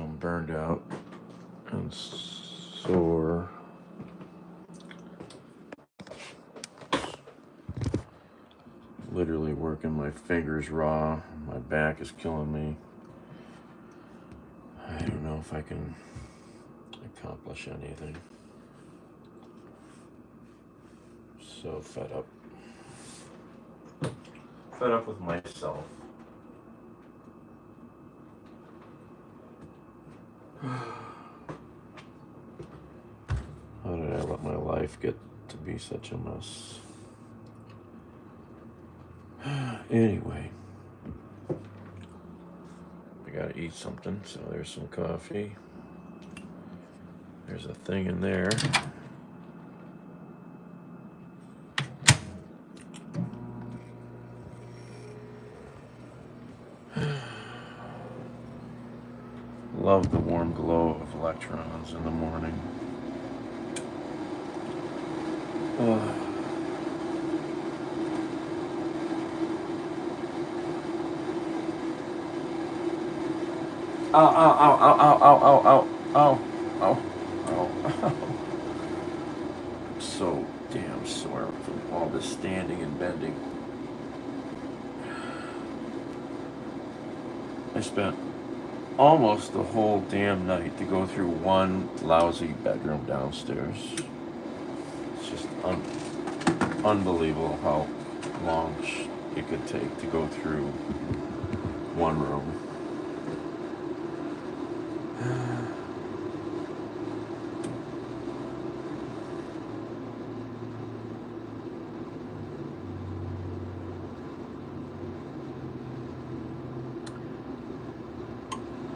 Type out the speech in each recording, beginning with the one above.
I'm burned out and sore. Literally working my fingers raw. My back is killing me. I don't know if I can accomplish anything. So fed up. Fed up with myself. How did I let my life get to be such a mess? Anyway, I gotta eat something, so there's some coffee. There's a thing in there. Love the warm glow of electrons in the morning. Ow, ow, ow, ow, ow, ow, ow, ow, ow, ow, ow. I'm so damn sore from all this standing and bending. I spent almost the whole damn night to go through one lousy bedroom downstairs. It's just unbelievable how long it could take to go through one room.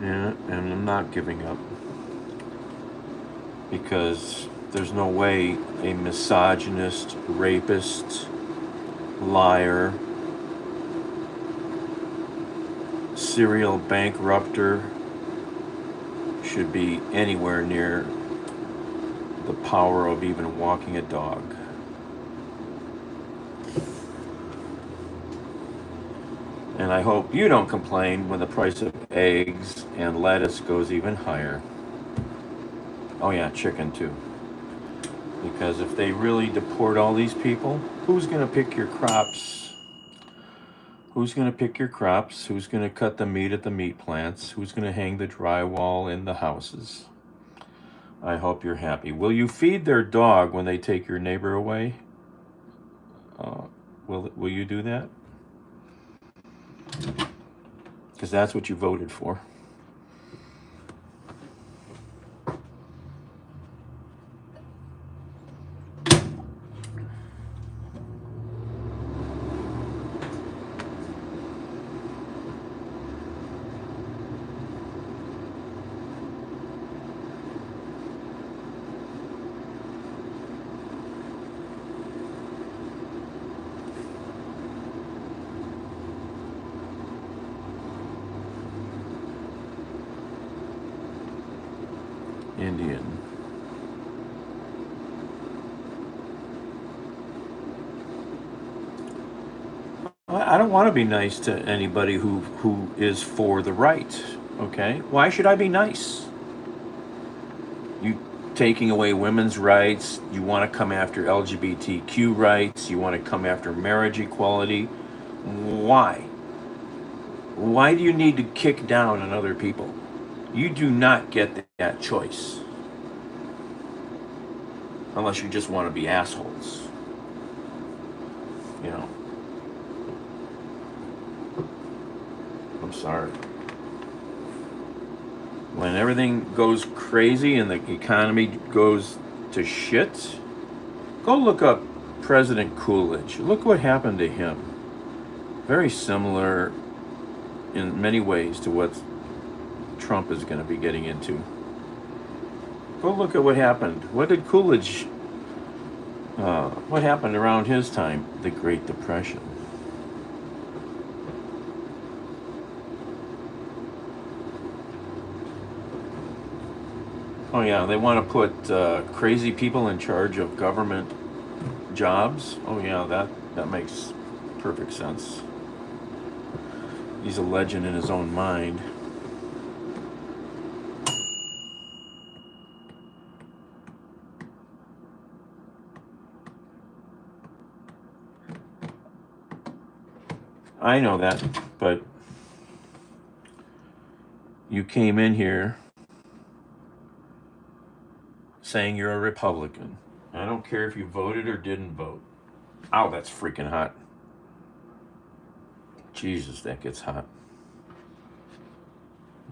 Yeah, and I'm not giving up because there's no way a misogynist, rapist, liar, serial bankrupter should be anywhere near the power of even walking a dog. And I hope you don't complain when the price of eggs and lettuce goes even higher. Oh yeah, chicken too. Because if they really deport all these people, who's going to pick your crops? Who's going to pick your crops? Who's going to cut the meat at the meat plants? Who's going to hang the drywall in the houses? I hope you're happy. Will you feed their dog when they take your neighbor away? Will you do that? Because that's what you voted for. Indian. I don't want to be nice to anybody who is for the right, okay? Why should I be nice? You taking away women's rights, you want to come after LGBTQ rights, you want to come after marriage equality. Why? Why do you need to kick down on other people? You do not get that choice. Unless you just want to be assholes. You know. I'm sorry. When everything goes crazy and the economy goes to shit, go look up President Coolidge. Look what happened to him. Very similar in many ways to what Trump is going to be getting into. Go look at what happened. What did Coolidge, what happened around his time? The Great Depression. Oh yeah, they want to put crazy people in charge of government jobs. Oh yeah, that makes perfect sense. He's a legend in his own mind. I know that, but you came in here saying you're a Republican. I don't care if you voted or didn't vote. Ow, that's freaking hot. Jesus, that gets hot.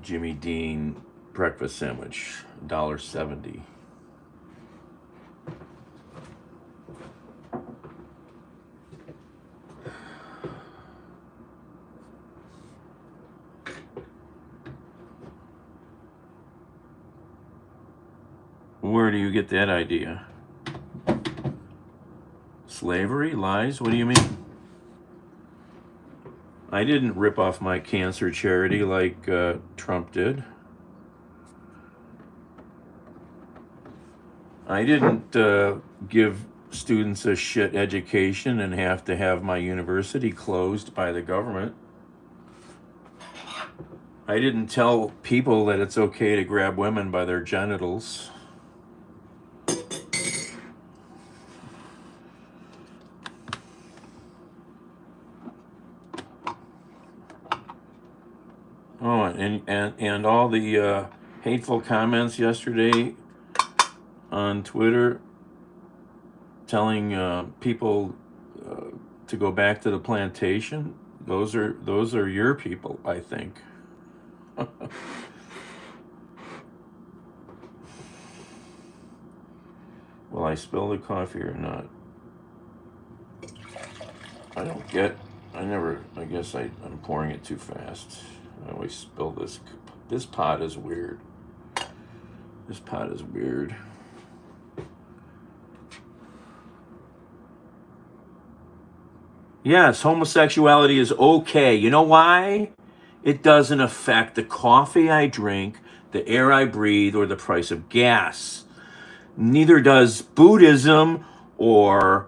Jimmy Dean breakfast sandwich, $1.70. Where do you get that idea? Slavery? Lies? What do you mean? I didn't rip off my cancer charity like Trump did. I didn't give students a shit education and have to have my university closed by the government. I didn't tell people that it's okay to grab women by their genitals. Oh, and all the hateful comments yesterday on Twitter telling people to go back to the plantation. Those are your people, I think. Will I spill the coffee or not? I don't get. I guess I'm pouring it too fast. I always spill this. This pot is weird. This pot is weird. Yes, homosexuality is okay. You know why? It doesn't affect the coffee I drink, the air I breathe, or the price of gas. Neither does Buddhism or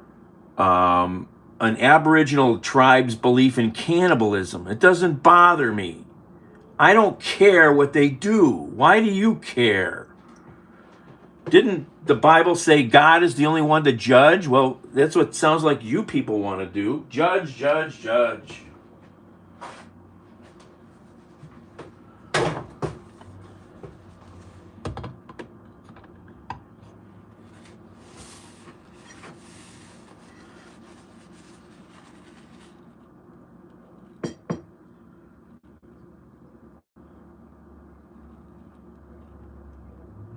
an Aboriginal tribe's belief in cannibalism. It doesn't bother me. I don't care what they do. Why do you care? Didn't the Bible say God is the only one to judge? Well, that's what sounds like you people want to do. Judge, judge, judge.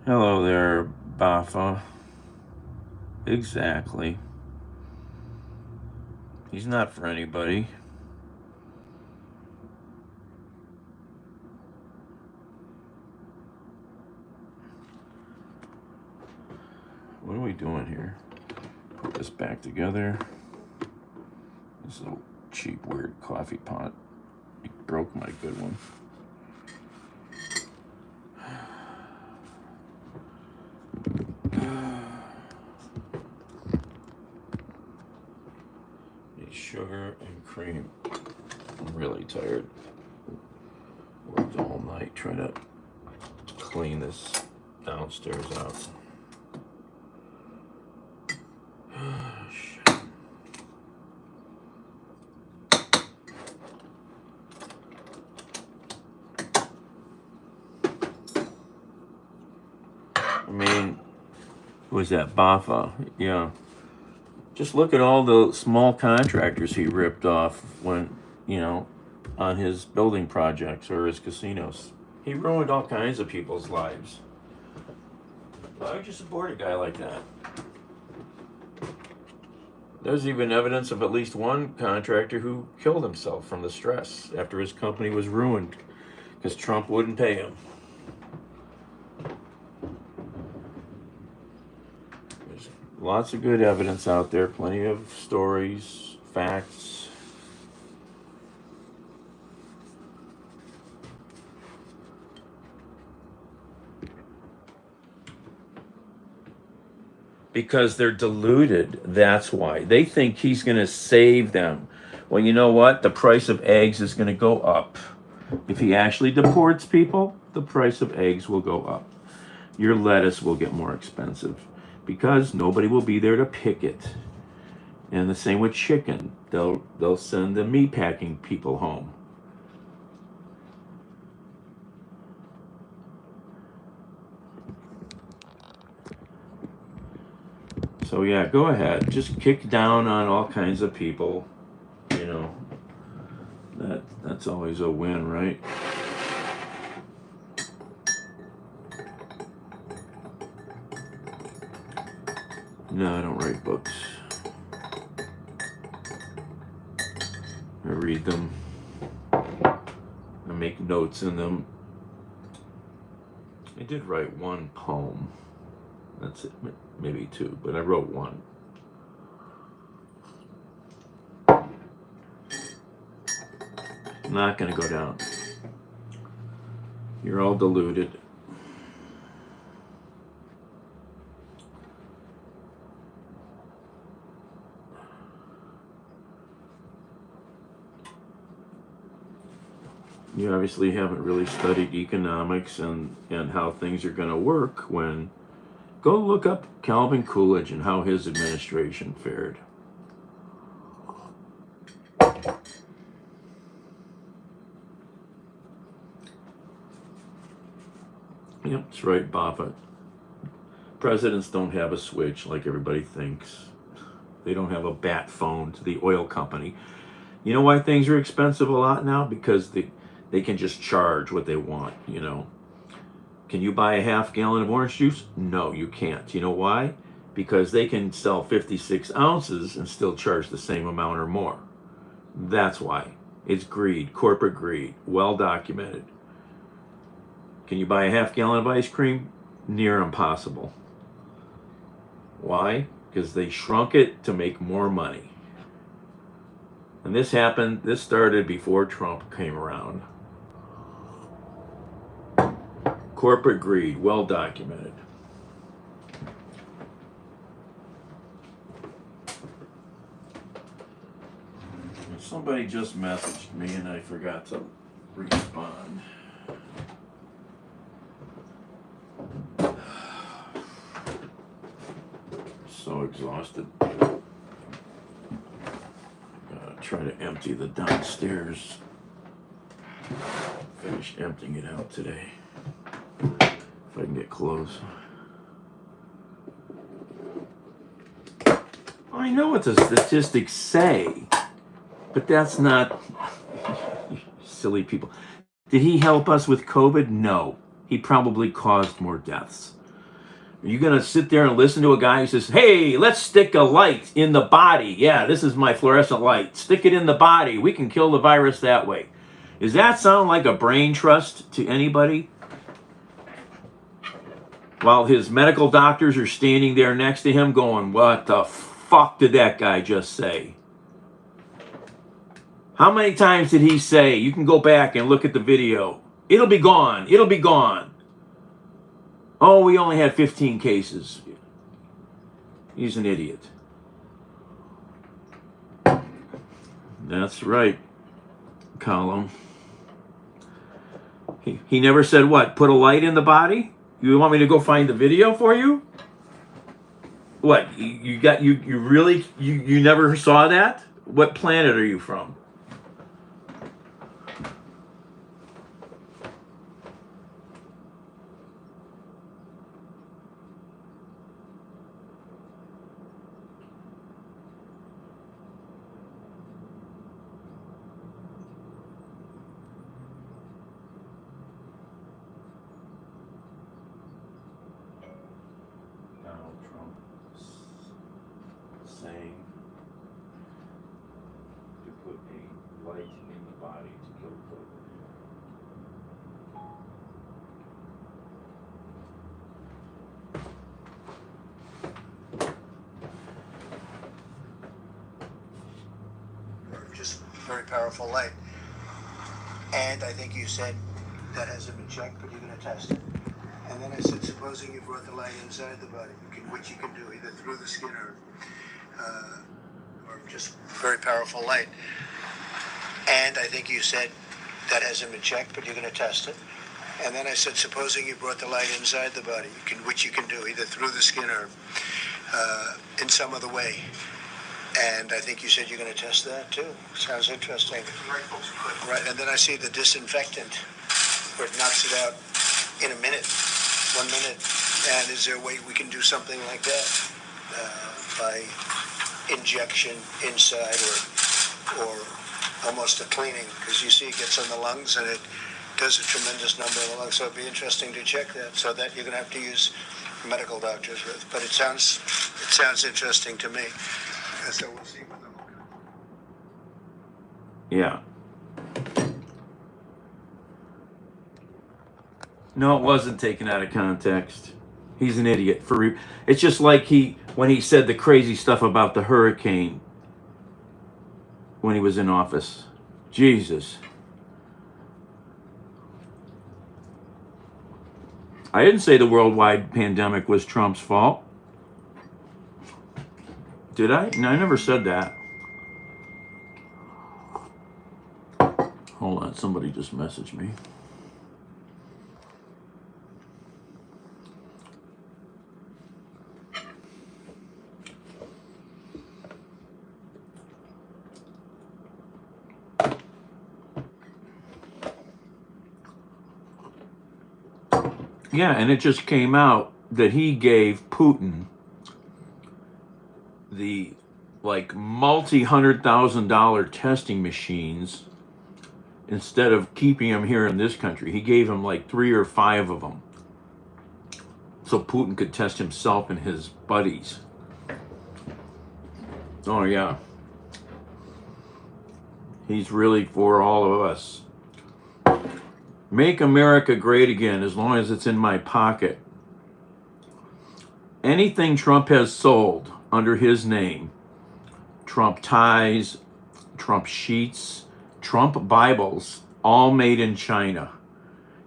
Hello there, Bafa. Exactly. He's not for anybody. What are we doing here? Put this back together. This little cheap, weird coffee pot. It broke my good one. Sugar and cream. I'm really tired. Worked all night trying to clean this downstairs out. I mean, who was that? Bafa. Yeah. Just look at all the small contractors he ripped off when, on his building projects or his casinos. He ruined all kinds of people's lives. Why would you support a guy like that? There's even evidence of at least one contractor who killed himself from the stress after his company was ruined because Trump wouldn't pay him. There's lots of good evidence out there, plenty of stories, facts. Because they're deluded, that's why. They think he's going to save them. Well, you know what? The price of eggs is going to go up. If he actually deports people, the price of eggs will go up. Your lettuce will get more expensive because nobody will be there to pick it. And the same with chicken. They'll send the meat packing people home. So yeah, go ahead. Just kick down on all kinds of people. You know, that's always a win, right? No, I don't write books. I read them. I make notes in them. I did write one poem. That's it, maybe two, but I wrote one. I'm not going to go down. You're all deluded. You obviously haven't really studied economics and how things are going to work when... Go look up Calvin Coolidge and how his administration fared. Yep, that's right, Buffett. Presidents don't have a switch like everybody thinks. They don't have a bat phone to the oil company. You know why things are expensive a lot now? Because they can just charge what they want, you know. Can you buy a half gallon of orange juice? No, you can't. You know why? Because they can sell 56 ounces and still charge the same amount or more. That's why. It's greed, corporate greed, well documented. Can you buy a half gallon of ice cream? Near impossible. Why? Because they shrunk it to make more money. And this started before Trump came around. Corporate greed, well documented. Somebody just messaged me and I forgot to respond. So exhausted. Try to empty the downstairs. Finish emptying it out today. If I can get close. I know what the statistics say, but that's not... Silly people. Did he help us with COVID? No. He probably caused more deaths. Are you going to sit there and listen to a guy who says, hey, let's stick a light in the body. Yeah, this is my fluorescent light. Stick it in the body. We can kill the virus that way. Does that sound like a brain trust to anybody? While his medical doctors are standing there next to him going, what the fuck did that guy just say? How many times did he say, you can go back and look at the video, it'll be gone, it'll be gone. Oh, we only had 15 cases. He's an idiot. That's right, Column. He never said what? Put a light in the body? You want me to go find the video for you? What? You really never saw that? What planet are you from? Saying to put a light in the body to kill COVID. Just very powerful light. And I think you said that hasn't been checked, but you're going to test it. And then I said, supposing you brought the light inside the body, which you can do either through the skin or just very powerful light. And I think you said that hasn't been checked, but you're going to test it. And then I said, supposing you brought the light inside the body, which you can do either through the skin or in some other way. And I think you said you're going to test that too. Sounds interesting. Right, and then I see the disinfectant, where it knocks it out in a minute, 1 minute. And is there a way we can do something like that by injection inside, or almost a cleaning? Because you see it gets on the lungs and it does a tremendous number of the lungs. So it'd be interesting to check that. So that you're going to have to use medical doctors with. But it sounds interesting to me. So we'll see what they're looking at. Yeah. No, it wasn't taken out of context. He's an idiot. It's just like when he said the crazy stuff about the hurricane when he was in office. Jesus. I didn't say the worldwide pandemic was Trump's fault. Did I? No, I never said that. Hold on, somebody just messaged me. Yeah, and it just came out that he gave Putin the multi-$100,000 testing machines instead of keeping him here in this country. He gave him 3 or 5 of them so Putin could test himself and his buddies. Oh yeah, he's really for all of us. Make America great again, as long as it's in my pocket. Anything Trump has sold under his name, Trump ties, Trump sheets, Trump Bibles, all made in China.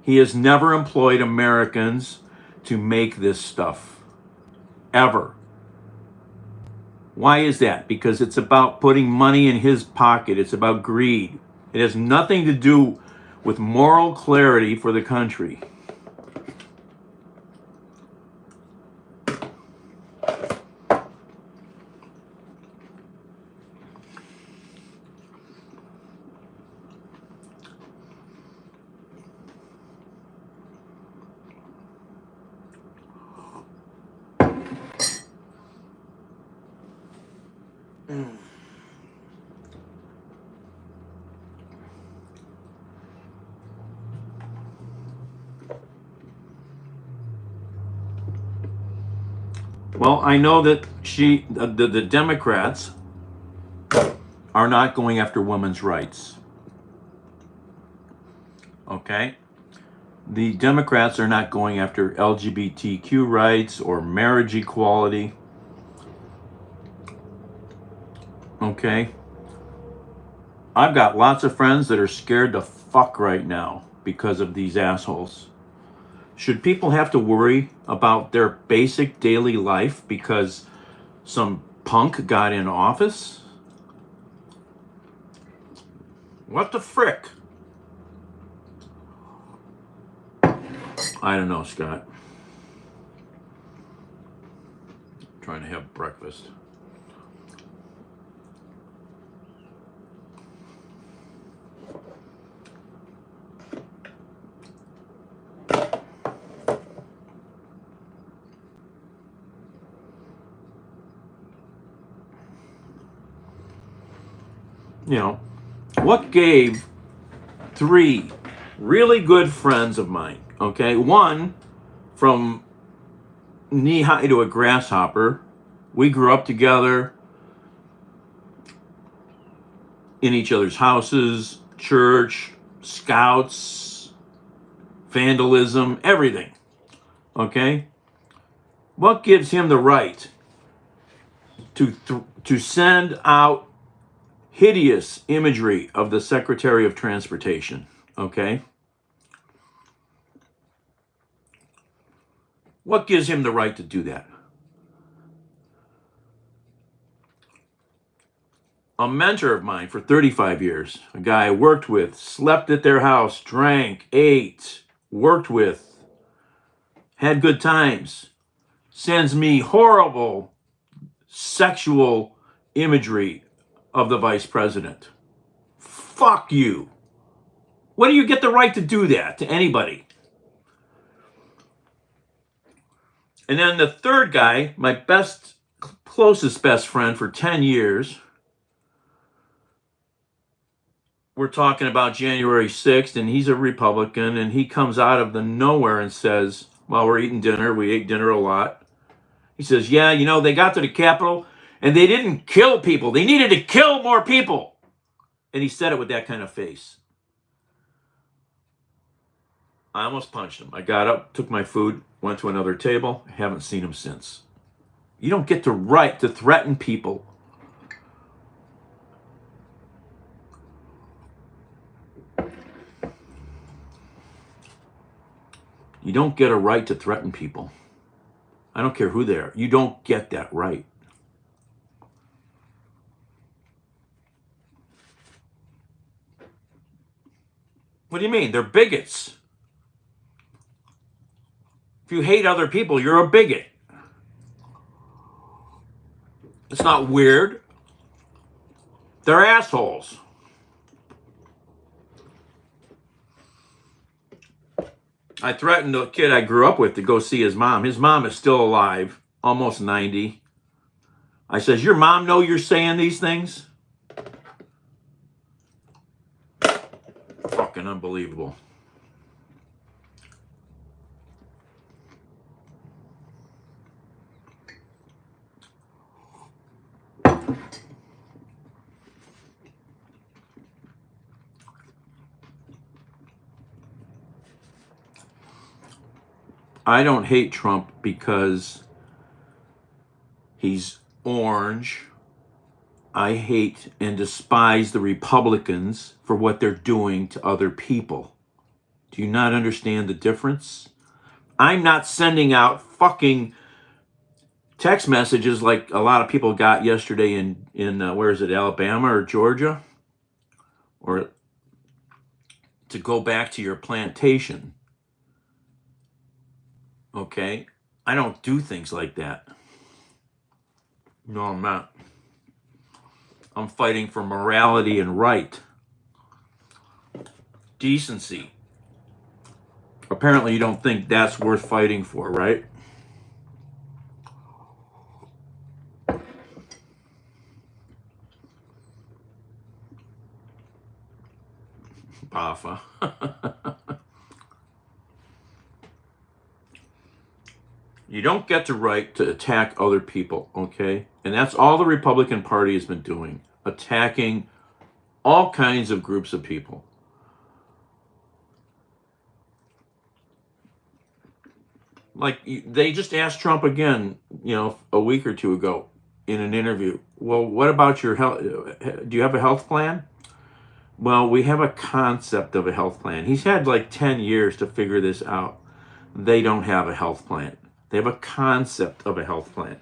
He has never employed Americans to make this stuff, ever. Why is that? Because it's about putting money in his pocket. It's about greed. It has nothing to do with moral clarity for the country. Well, I know that the Democrats are not going after women's rights. Okay? The Democrats are not going after LGBTQ rights or marriage equality. Okay? I've got lots of friends that are scared to fuck right now because of these assholes. Should people have to worry about their basic daily life because some punk got in office? What the frick? I don't know, Scott. I'm trying to have breakfast. You know, what gave 3 really good friends of mine, okay? One from knee high to a grasshopper. We grew up together in each other's houses, church, scouts, vandalism, everything, okay? What gives him the right to send out hideous imagery of the Secretary of Transportation, okay? What gives him the right to do that? A mentor of mine for 35 years, a guy I worked with, slept at their house, drank, ate, worked with, had good times, sends me horrible sexual imagery of the vice president. Fuck you. What do you get the right to do that to anybody? And then the third guy, my closest best friend for 10 years, we're talking about January 6th, and he's a Republican, and he comes out of the nowhere and says, while we're eating dinner, we ate dinner a lot. He says, yeah, you know, they got to the Capitol, and they didn't kill people. They needed to kill more people. And he said it with that kind of face. I almost punched him. I got up, took my food, went to another table. Haven't seen him since. You don't get the right to threaten people. You don't get a right to threaten people. I don't care who they are. You don't get that right. What do you mean? They're bigots. If you hate other people, you're a bigot. It's not weird. They're assholes. I threatened a kid I grew up with to go see his mom. His mom is still alive, almost 90. I says, your mom know you're saying these things? Fucking unbelievable. I don't hate Trump because he's orange. I hate and despise the Republicans for what they're doing to other people. Do you not understand the difference? I'm not sending out fucking text messages like a lot of people got yesterday in where is it, Alabama or Georgia? Or to go back to your plantation. Okay? I don't do things like that. No, I'm not. I'm fighting for morality and right. Decency. Apparently you don't think that's worth fighting for, right? Bafa. You don't get the right to attack other people, okay? And that's all the Republican Party has been doing, attacking all kinds of groups of people. Like, they just asked Trump again, a week or two ago in an interview, well, what about your health? Do you have a health plan? Well, we have a concept of a health plan. He's had like 10 years to figure this out. They don't have a health plan. They have a concept of a health plan.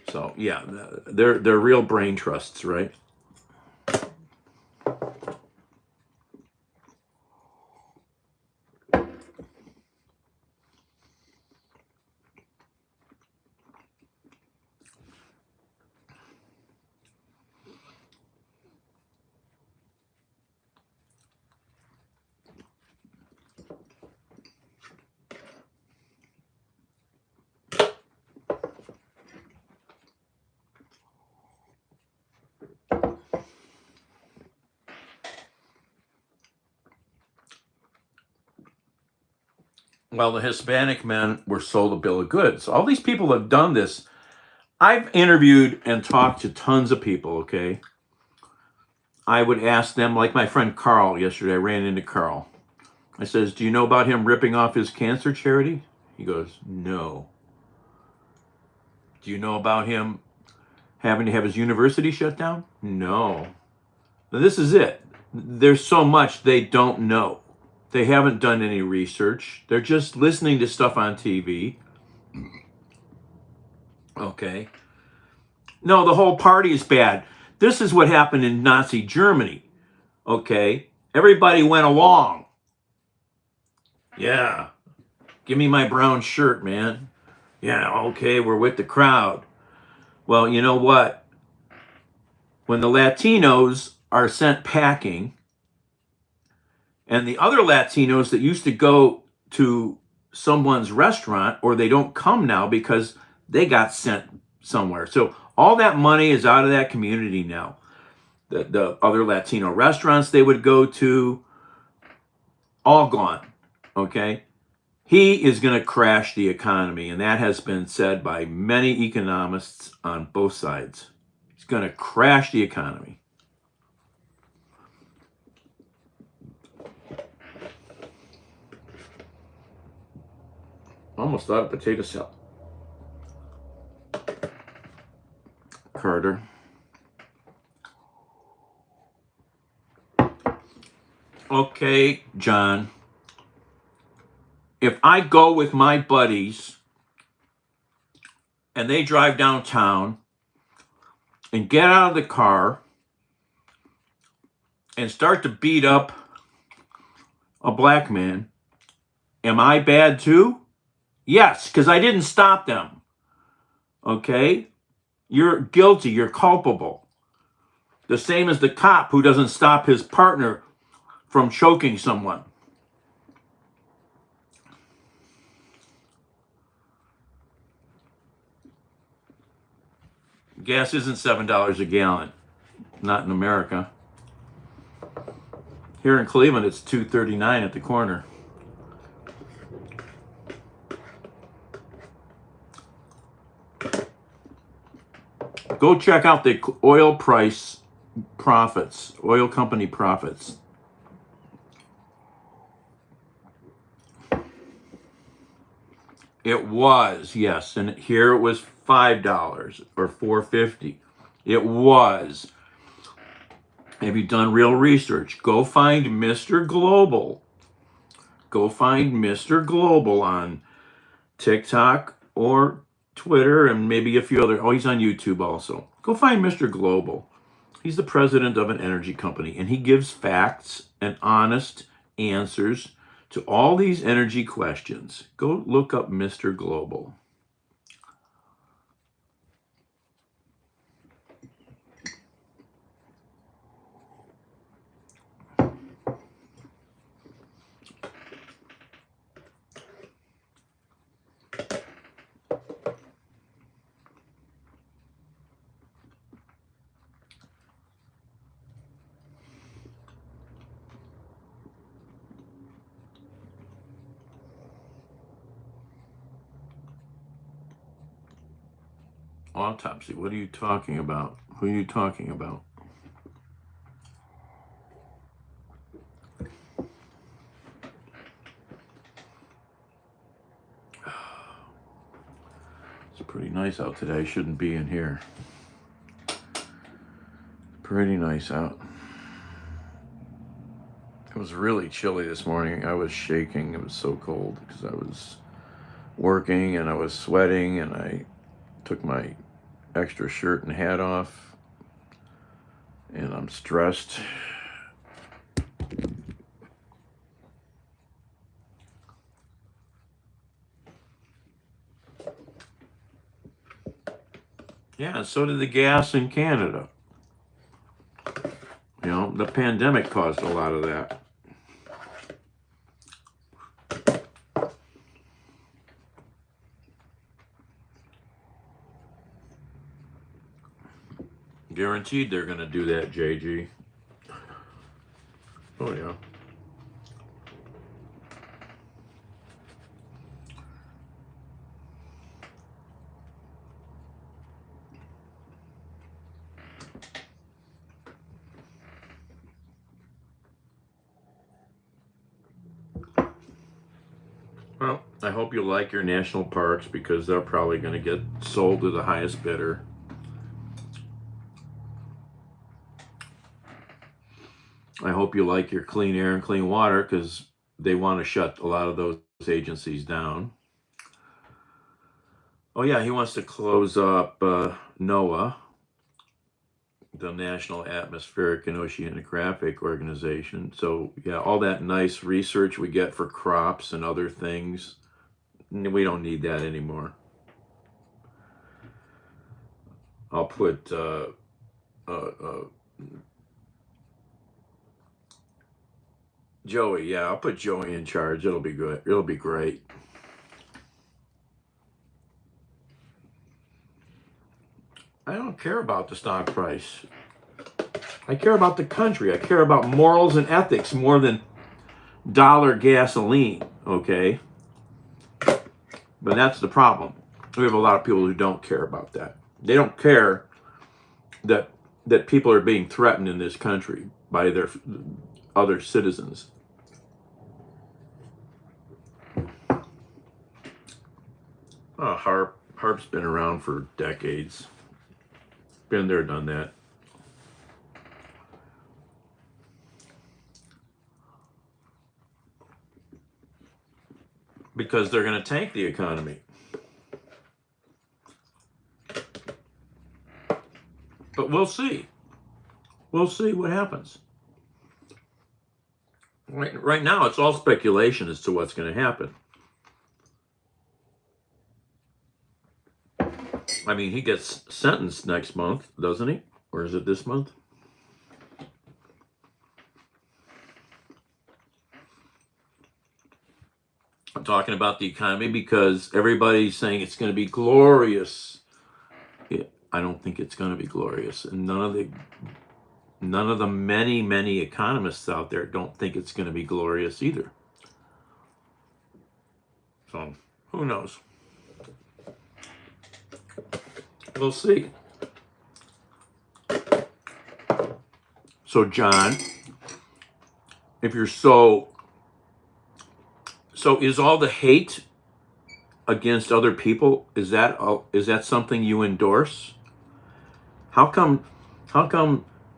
So, yeah, they're real brain trusts, right? Well, the Hispanic men were sold a bill of goods. All these people have done this. I've interviewed and talked to tons of people, okay? I would ask them, like my friend Carl yesterday. I ran into Carl. I says, do you know about him ripping off his cancer charity? He goes, no. Do you know about him having to have his university shut down? No. Now, this is it. There's so much they don't know. They haven't done any research. They're just listening to stuff on TV. Okay. No, the whole party is bad. This is what happened in Nazi Germany. Okay. Everybody went along. Yeah. Give me my brown shirt, man. Yeah, okay, we're with the crowd. Well, you know what? When the Latinos are sent packing, and the other Latinos that used to go to someone's restaurant, or they don't come now because they got sent somewhere. So all that money is out of that community now. The other Latino restaurants they would go to, all gone. Okay? He is going to crash the economy, and that has been said by many economists on both sides. He's going to crash the economy. Almost thought of potato salad. Carter. Okay, John. If I go with my buddies and they drive downtown and get out of the car and start to beat up a black man, am I bad too? Yes, because I didn't stop them. Okay? You're guilty. You're culpable. The same as the cop who doesn't stop his partner from choking someone. Gas isn't $7 a gallon. Not in America. Here in Cleveland, it's $2.39 at the corner. Go check out the oil price profits, oil company profits. It was, yes, and here it was $5 or $4.50. It was. Have you done real research? Go find Mr. Global. Go find Mr. Global on TikTok or Twitter and maybe a few other. Oh, he's on YouTube also. Go find Mr. Global. He's the president of an energy company, and he gives facts and honest answers to all these energy questions. Go look up Mr. Global. Autopsy. What are you talking about? Who are you talking about? It's pretty nice out today. I shouldn't be in here. Pretty nice out. It was really chilly this morning. I was shaking. It was so cold because I was working and I was sweating, and I took my extra shirt and hat off, and I'm stressed. Yeah, and so did the gas in Canada. You know, the pandemic caused a lot of that. Guaranteed they're going to do that, JG. Oh, yeah. Well, I hope you like your national parks because they're probably going to get sold to the highest bidder. I hope you like your clean air and clean water because they want to shut a lot of those agencies down. Oh, yeah, he wants to close up NOAA, the National Atmospheric and Oceanographic Organization. So, yeah, all that nice research we get for crops and other things, we don't need that anymore. I'll put uh, Joey. Yeah, I'll put Joey in charge. It'll be good. It'll be great. I don't care about the stock price. I care about the country. I care about morals and ethics more than dollar gasoline. Okay, but that's the problem. We have a lot of people who don't care about that. They don't care that people are being threatened in this country by their other citizens. Harp's been around for decades. Been there, done that. Because they're going to tank the economy. But we'll see. We'll see what happens. Right now, it's all speculation as to what's going to happen. I mean, he gets sentenced next month, doesn't he? Or is it this month? I'm talking about the economy because everybody's saying it's going to be glorious. I don't think it's going to be glorious, and none of the many economists out there don't think it's going to be glorious either. So who knows? We'll see. So John, if you're so is all the hate against other people, is that something you endorse? How come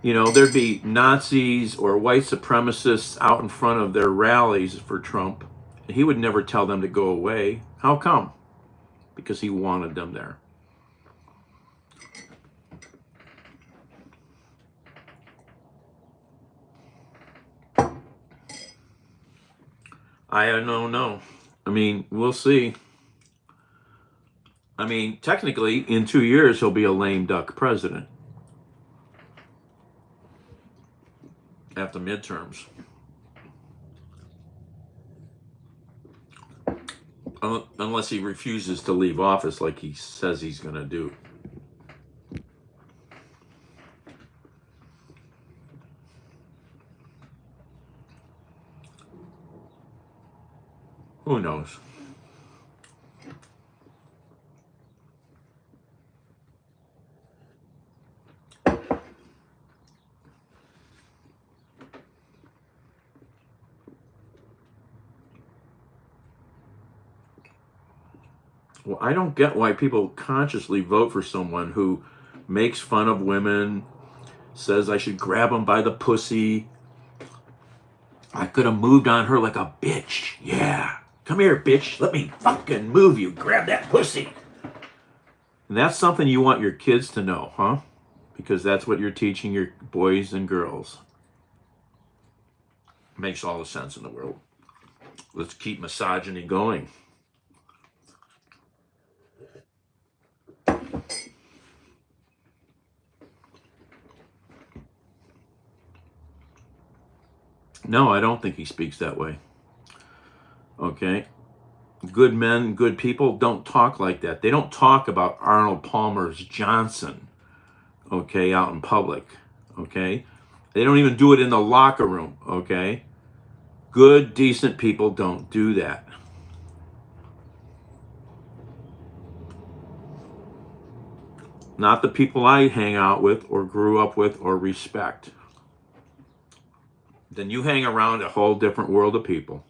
there'd be Nazis or white supremacists out in front of their rallies for Trump? He would never tell them to go away. How come? Because he wanted them there. I don't know. I mean, we'll see. I mean, technically, in 2 years, he'll be a lame duck president at the midterms. Unless he refuses to leave office like he says he's going to do. Who knows? Well, I don't get why people consciously vote for someone who makes fun of women, says I should grab them by the pussy. I could have moved on her like a bitch. Yeah. Come here, bitch. Let me fucking move you. Grab that pussy. And that's something you want your kids to know, huh? Because that's what you're teaching your boys and girls. Makes all the sense in the world. Let's keep misogyny going. No, I don't think he speaks that way. Okay? Good men, good people don't talk like that. They don't talk about Arnold Palmer's Johnson, okay, out in public, okay? They don't even do it in the locker room, okay? Good, decent people don't do that. Not the people I hang out with or grew up with or respect. Then you hang around a whole different world of people.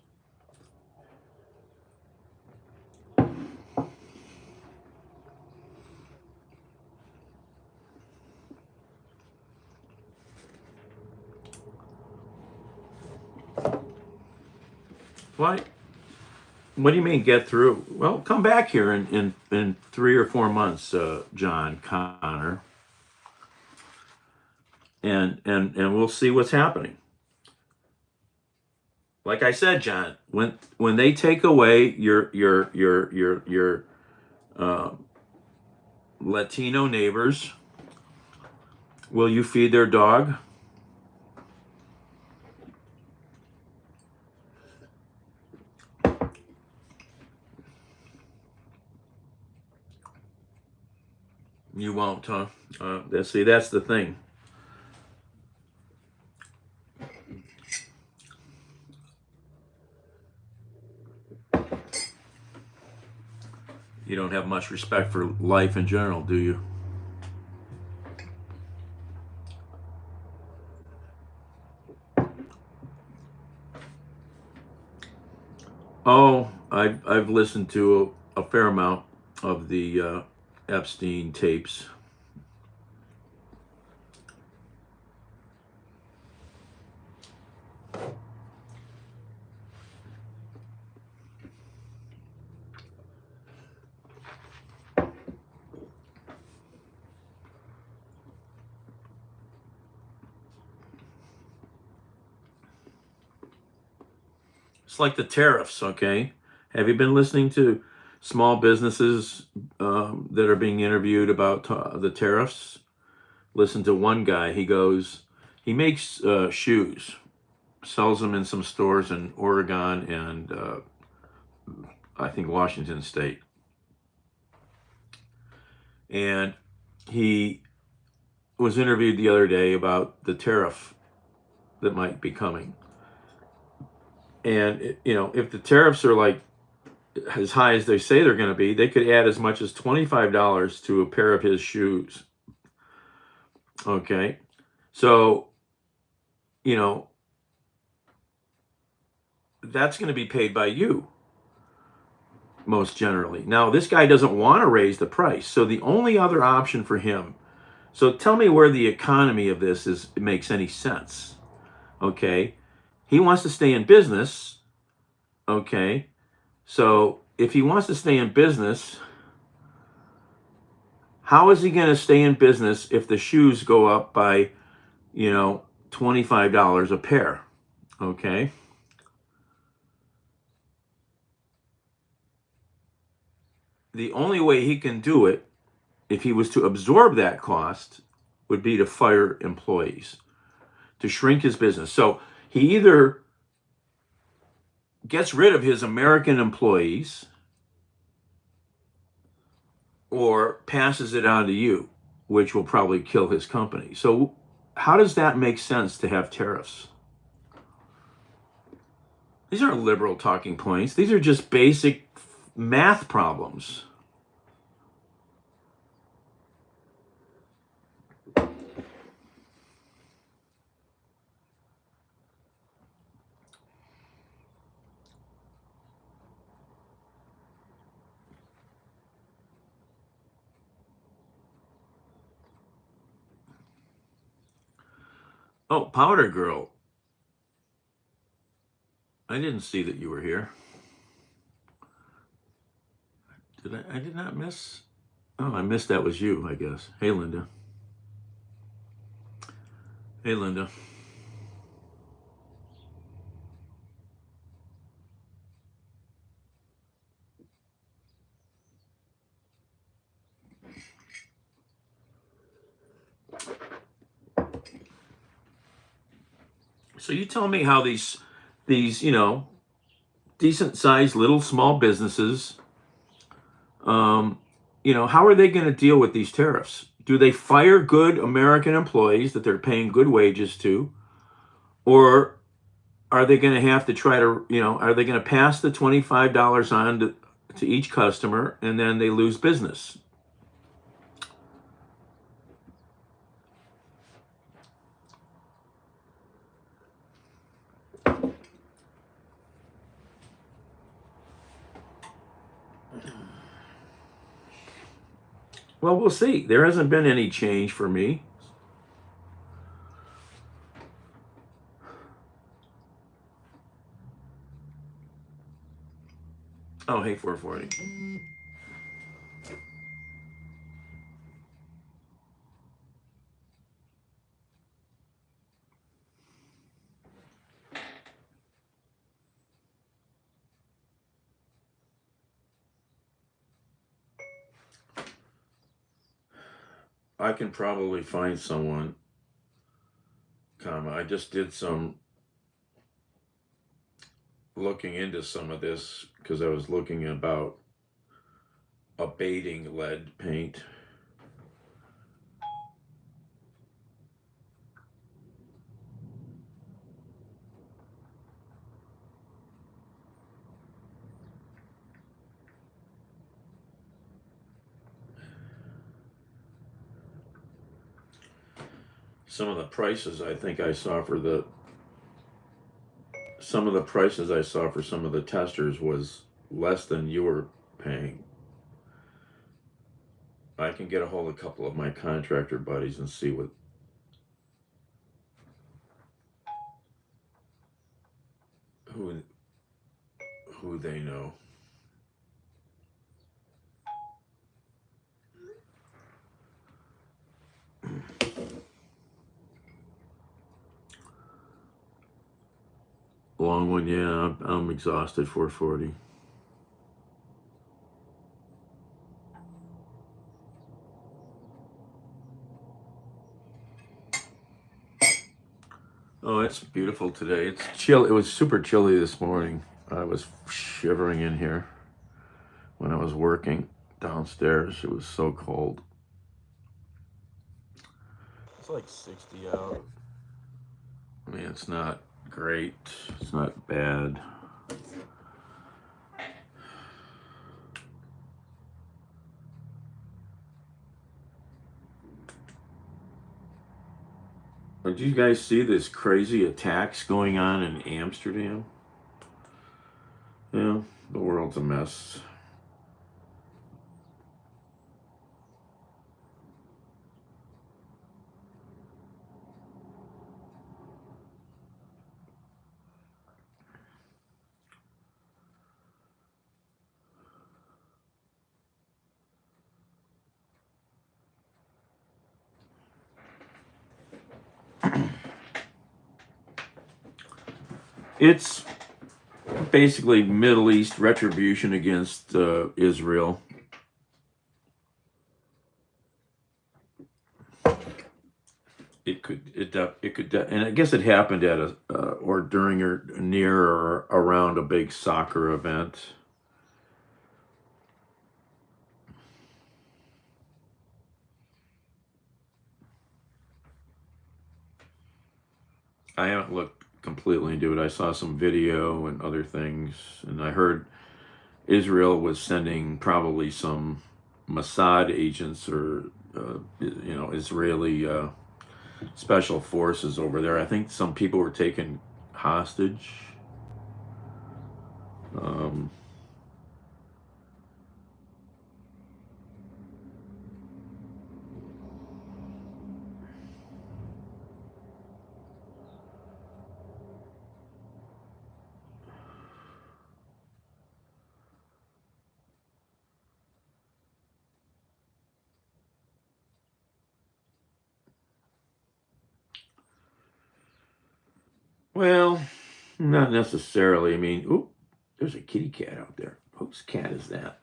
What? What do you mean get through? Well, come back here in 3 or 4 months, John Connor, and we'll see what's happening. Like I said, John, when they take away your Latino neighbors, Will you feed their dog? You won't, huh? See, that's the thing. You don't have much respect for life in general, do you? Oh, I've listened to a fair amount of the Epstein tapes. It's like the tariffs, okay? Have you been listening to small businesses that are being interviewed about the tariffs? Listen to one guy. He makes shoes, sells them in some stores in Oregon and I think Washington State. And he was interviewed the other day about the tariff that might be coming. And, if the tariffs are like as high as they say they're going to be, they could add as much as $25 to a pair of his shoes. Okay. So, that's going to be paid by you most generally. Now, this guy doesn't want to raise the price. So the only other option for him. So tell me where the economy of this makes any sense. Okay. He wants to stay in business. Okay. So if he wants to stay in business, how is he going to stay in business if the shoes go up by, $25 a pair? Okay. The only way he can do it, if he was to absorb that cost, would be to fire employees, to shrink his business. So he either gets rid of his American employees or passes it on to you, which will probably kill his company. So how does that make sense to have tariffs? These aren't liberal talking points. These are just basic math problems. Oh, Powder Girl. I didn't see that you were here. I did not miss? Oh, I missed that was you, I guess. Hey, Linda. Hey, Linda. So you tell me how these decent sized little small businesses, how are they going to deal with these tariffs? Do they fire good American employees that they're paying good wages to? Or are they going to have to try to, are they going to pass the $25 on to each customer and then they lose business? Well, we'll see. There hasn't been any change for me. Oh, hey, 440. I can probably find someone, I just did some looking into some of this because I was looking about abating lead paint. Some of the prices I think I saw for the some of the prices I saw for some of the testers was less than you were paying. I can get a hold of a couple of my contractor buddies and see who who they know. Long one, yeah. I'm exhausted. 440. Oh, it's beautiful today. It's chill. It was super chilly this morning. I was shivering in here when I was working downstairs. It was so cold. It's like 60 out. I mean, it's not great. It's not bad. Did you guys see this crazy attacks going on in Amsterdam? Yeah, the world's a mess. It's basically Middle East retribution against Israel. And I guess it happened at a or during or near or around a big soccer event. I haven't looked completely into it. I saw some video and other things, and I heard Israel was sending probably some Mossad agents or Israeli special forces over there. I think some people were taken hostage. Um, well, not necessarily. I mean, oop, there's a kitty cat out there. Whose cat is that?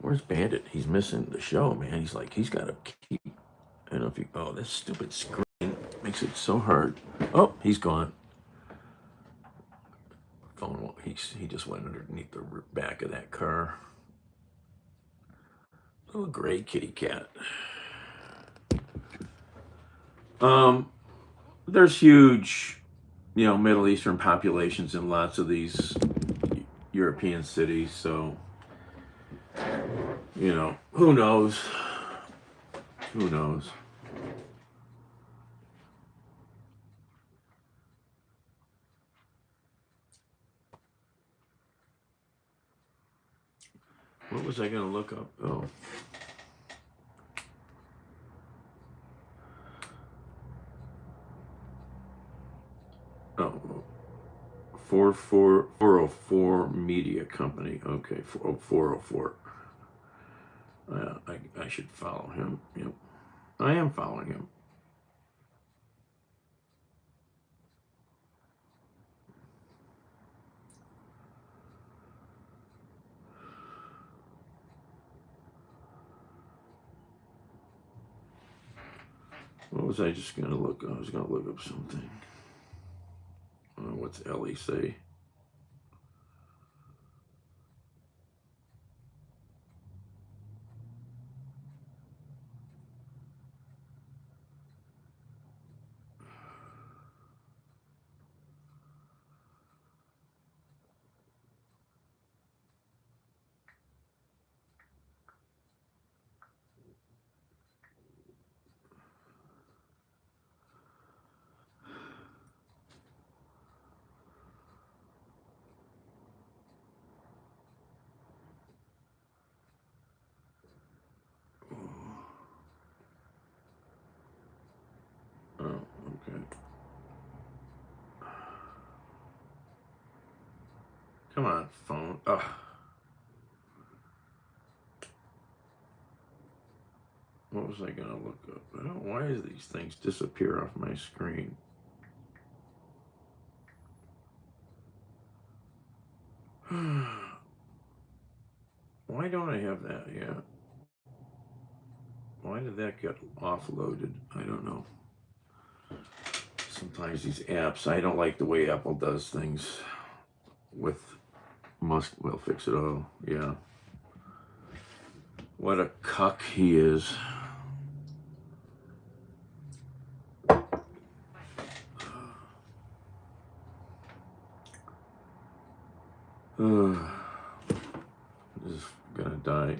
Where's Bandit? He's missing the show, man. He's got to keep. I don't know if you. Oh, this stupid screen makes it so hard. Oh, he's gone. Phone. He just went underneath the back of that car. Little gray kitty cat. There's huge, Middle Eastern populations in lots of these European cities. So, who knows? Who knows? What was I going to look up? Oh. Oh, 404 Media Company. Okay, 404. I should follow him. Yep. I am following him. was I just going to look? I was going to look up something. What's Ellie say? Oh, okay. Come on, phone. Ugh. What was I going to look up? I don't know, why do these things disappear off my screen? Why don't I have that yet? Why did that get offloaded? I don't know. Sometimes these apps, I don't like the way Apple does things with we'll fix it all. Yeah. What a cuck he is. This is gonna die.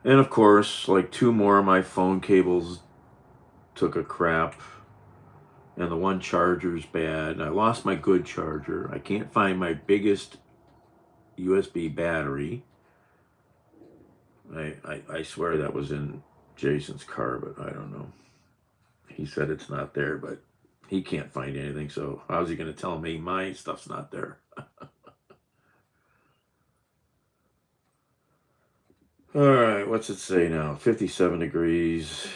And of course, like 2 more of my phone cables took a crap. And the one charger's bad. I lost my good charger. I can't find my biggest USB battery. I swear that was in Jason's car, but I don't know. He said it's not there, but he can't find anything, so how's he going to tell me my stuff's not there? All right, what's it say now? 57 degrees.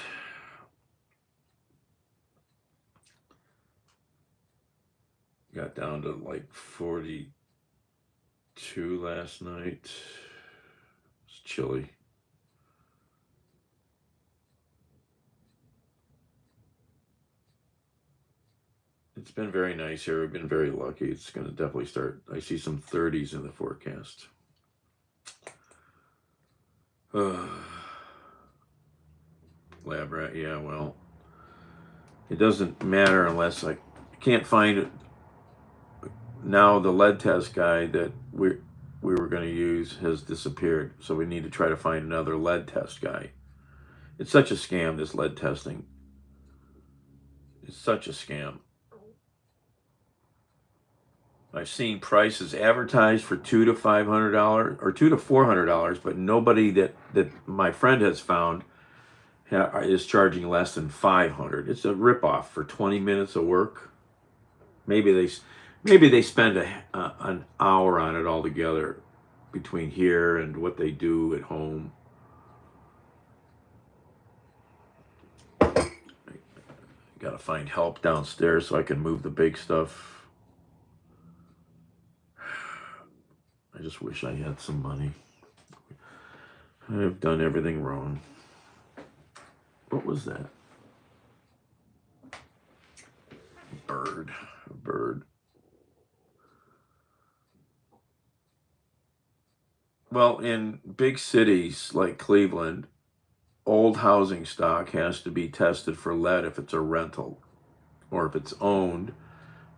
Got down to like 42 last night. It's chilly. It's been very nice here. We've been very lucky. It's going to definitely start. I see some 30s in the forecast. Lab rat, yeah, well, it doesn't matter unless I can't find it. Now the lead test guy that we were going to use has disappeared, so we need to try to find another lead test guy. It's such a scam, this lead testing. It's such a scam. I've seen prices advertised for $200 to $500 or $200 to $400, but nobody that my friend has found is charging less than $500. It's a ripoff for 20 minutes of work. Maybe they spend an hour on it altogether between here and what they do at home. I gotta find help downstairs so I can move the big stuff. I just wish I had some money. I've done everything wrong. What was that? A bird. Well, in big cities like Cleveland, old housing stock has to be tested for lead if it's a rental or if it's owned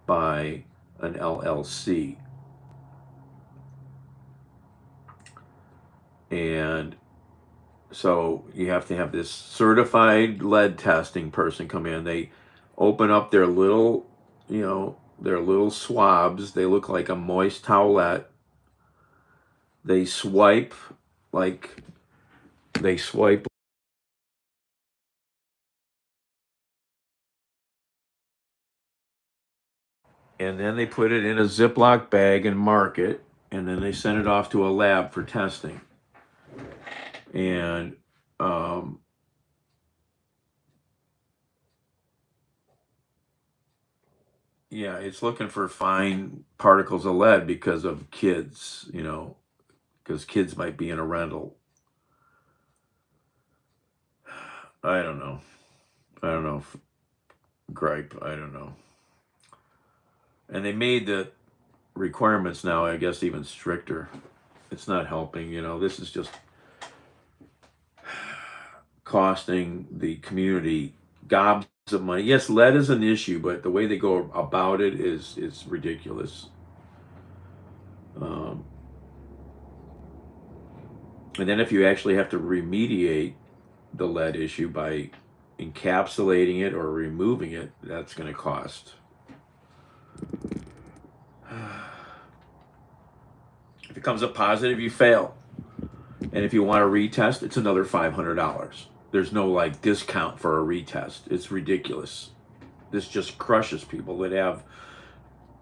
by an LLC. And so you have to have this certified lead testing person come in. They open up their little, their little swabs. They look like a moist towelette. They swipe and then they put it in a Ziploc bag and mark it, and then they send it off to a lab for testing. And yeah, it's looking for fine particles of lead because of kids, because kids might be in a rental. I don't know. I don't know, gripe, I don't know. And they made the requirements now, I guess, even stricter. It's not helping, you know. This is just costing the community gobs of money. Yes, lead is an issue, but the way they go about it is ridiculous. And then if you actually have to remediate the lead issue by encapsulating it or removing it, that's going to cost. If it comes up positive, you fail. And if you want to retest, it's another $500. There's no like discount for a retest. It's ridiculous. This just crushes people that have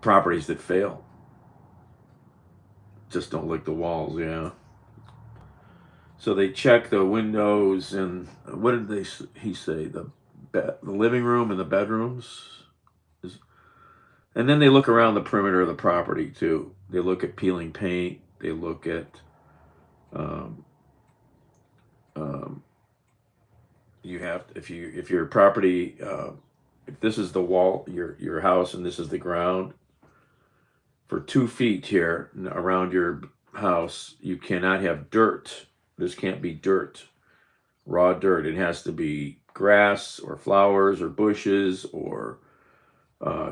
properties that fail. Just don't lick the walls, yeah. So they check the windows and what did he say? The living room and the bedrooms. And then they look around the perimeter of the property too. They look at peeling paint. They look at you have if your property if this is the wall your house and this is the ground for 2 feet here around your house, you cannot have dirt. This can't be dirt, raw dirt. It has to be grass or flowers or bushes or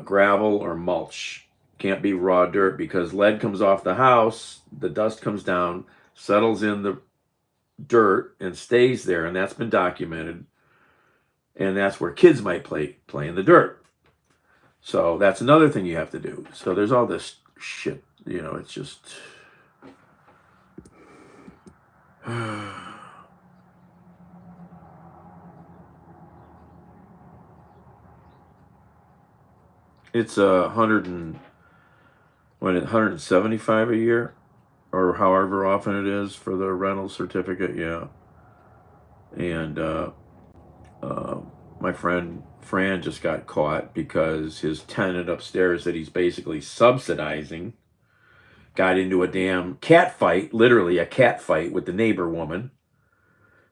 gravel or mulch. Can't be raw dirt because lead comes off the house, the dust comes down, settles in the dirt and stays there, and that's been documented. And that's where kids might play in the dirt. So that's another thing you have to do. So there's all this shit, you know, it's just it's 175 a year or however often it is for the rental certificate, yeah. And my friend Fran just got caught because his tenant upstairs that he's basically subsidizing got into a damn cat fight, literally a cat fight with the neighbor woman,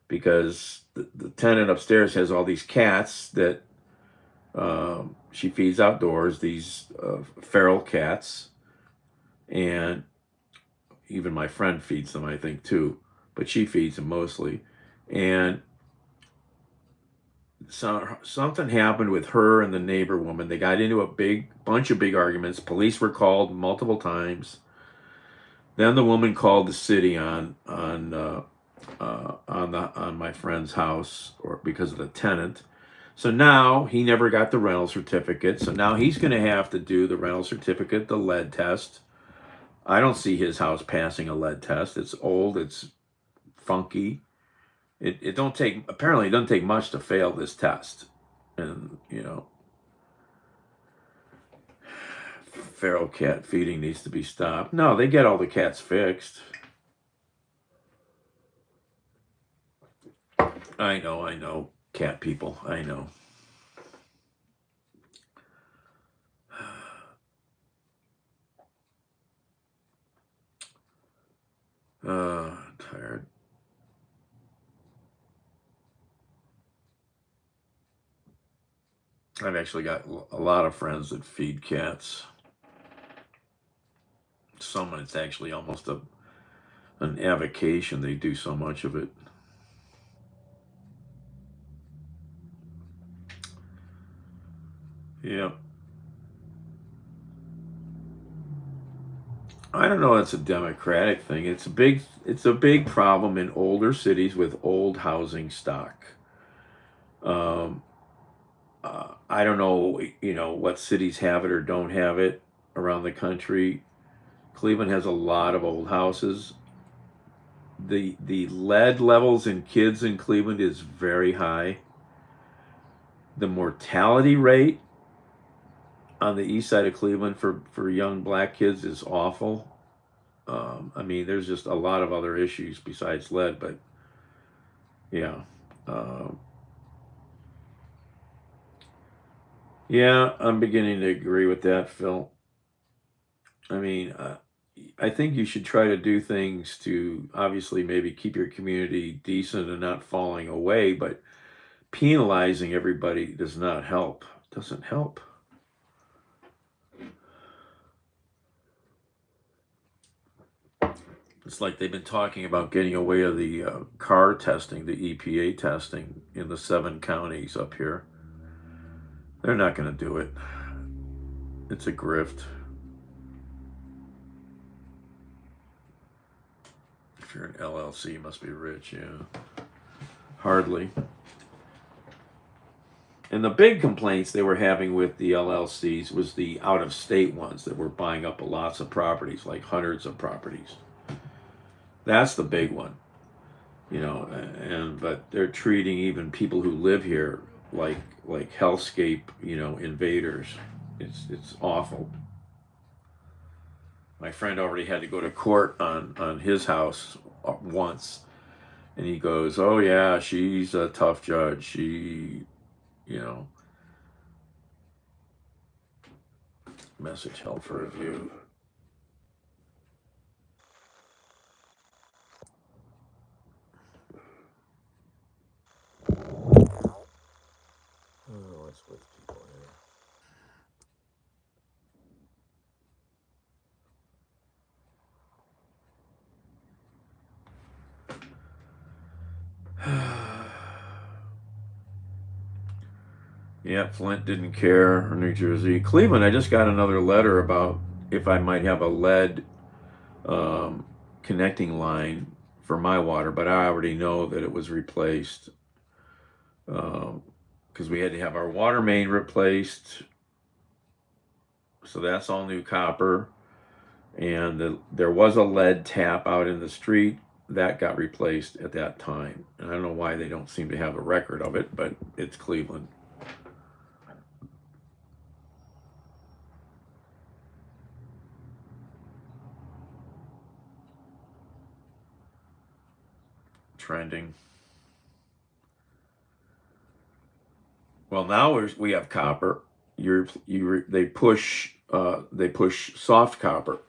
because the tenant upstairs has all these cats that she feeds outdoors, these feral cats, and even my friend feeds them, I think, too, but she feeds them mostly. And so something happened with her and the neighbor woman. They got into a bunch of big arguments. Police were called multiple times. Then the woman called the city on my friend's house, or because of the tenant. So now he never got the rental certificate. So now he's going to have to do the rental certificate, the lead test. I don't see his house passing a lead test. It's old. It's funky. It doesn't take much to fail this test. And, you know, feral cat feeding needs to be stopped. No, they get all the cats fixed. I know, cat people, I know. Tired. I've actually got a lot of friends that feed cats. Some it's actually almost an avocation. They do so much of it. Yeah. I don't know. It's a democratic thing. It's a big problem in older cities with old housing stock. I don't know, you know, what cities have it or don't have it around the country. Cleveland has a lot of old houses. The lead levels in kids in Cleveland is very high. The mortality rate on the east side of Cleveland for young black kids is awful. I mean, there's just a lot of other issues besides lead, but yeah. Yeah, I'm beginning to agree with that, Phil. I mean, I think you should try to do things to obviously maybe keep your community decent and not falling away, but penalizing everybody does not help. Doesn't help. It's like they've been talking about getting away of the car testing, the EPA testing in the 7 counties up here. They're not going to do it. It's a grift. If you're an LLC, you must be rich, yeah. Hardly. And the big complaints they were having with the LLCs was the out-of-state ones that were buying up lots of properties, like hundreds of properties. That's the big one, you know. But they're treating even people who live here like hellscape, you know, invaders. It's awful. My friend already had to go to court on his house once, and he goes, "Oh yeah, she's a tough judge. She, you know." Message held for review. Oh, what's with people here? Yeah, Flint didn't care, or New Jersey. Cleveland, I just got another letter about if I might have a lead connecting line for my water, but I already know that it was replaced because we had to have our water main replaced. So that's all new copper. And there was a lead tap out in the street that got replaced at that time. And I don't know why they don't seem to have a record of it, but it's Cleveland. Trending. Well, now we have copper. They push soft copper,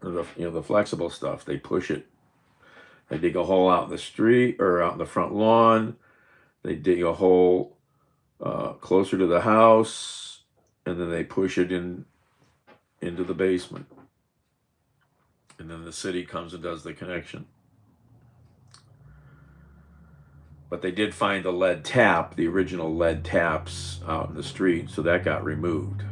or the flexible stuff. They push it. They dig a hole out in the street or out in the front lawn. They dig a hole closer to the house, and then they push it into the basement. And then the city comes and does the connection. But they did find the lead tap, the original lead taps out in the street, so that got removed.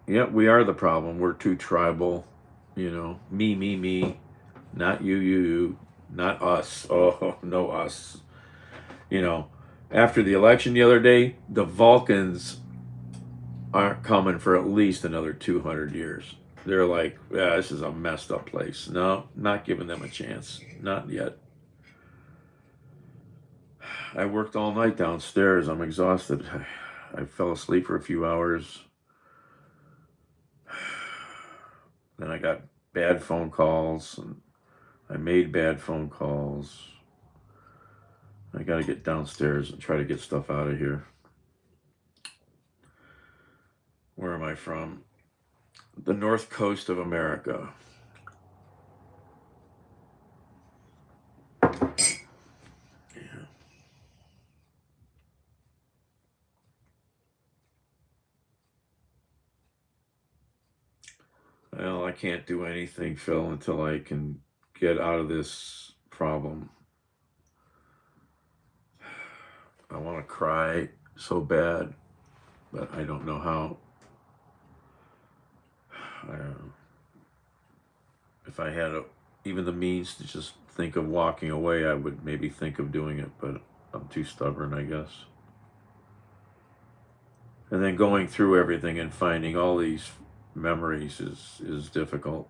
Yeah, we are the problem. We're too tribal, you know. Me, not you, not us. Oh, no us. You know, after the election the other day, the Vulcans aren't coming for at least another 200 years. They're like, yeah, this is a messed up place. No, not giving them a chance. Not yet. I worked all night downstairs. I'm exhausted. I fell asleep for a few hours. Then I got bad phone calls, and I made bad phone calls. I got to get downstairs and try to get stuff out of here. Where am I from? The north coast of America. Yeah. Well, I can't do anything, Phil, until I can get out of this problem. I want to cry so bad, but I don't know how. If I had even the means to just think of walking away, I would maybe think of doing it, but I'm too stubborn, I guess. And then going through everything and finding all these memories is difficult.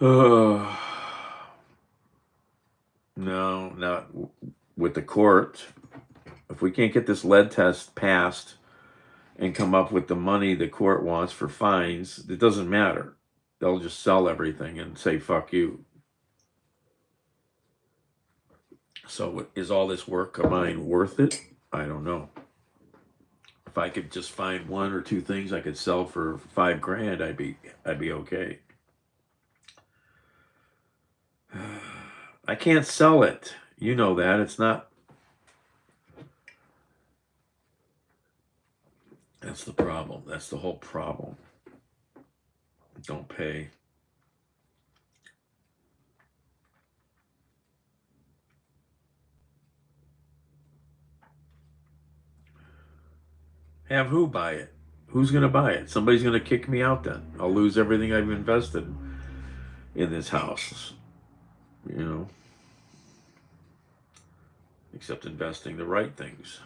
No, not with the court. If we can't get this lead test passed and come up with the money the court wants for fines, it doesn't matter. They'll just sell everything and say, fuck you. So is all this work of mine worth it? I don't know. If I could just find one or two things I could sell for $5,000, I'd be okay. I can't sell it. You know that. It's not. That's the problem. That's the whole problem. Don't pay. Have who buy it? Who's going to buy it? Somebody's going to kick me out then. I'll lose everything I've invested in this house. You know, except investing the right things.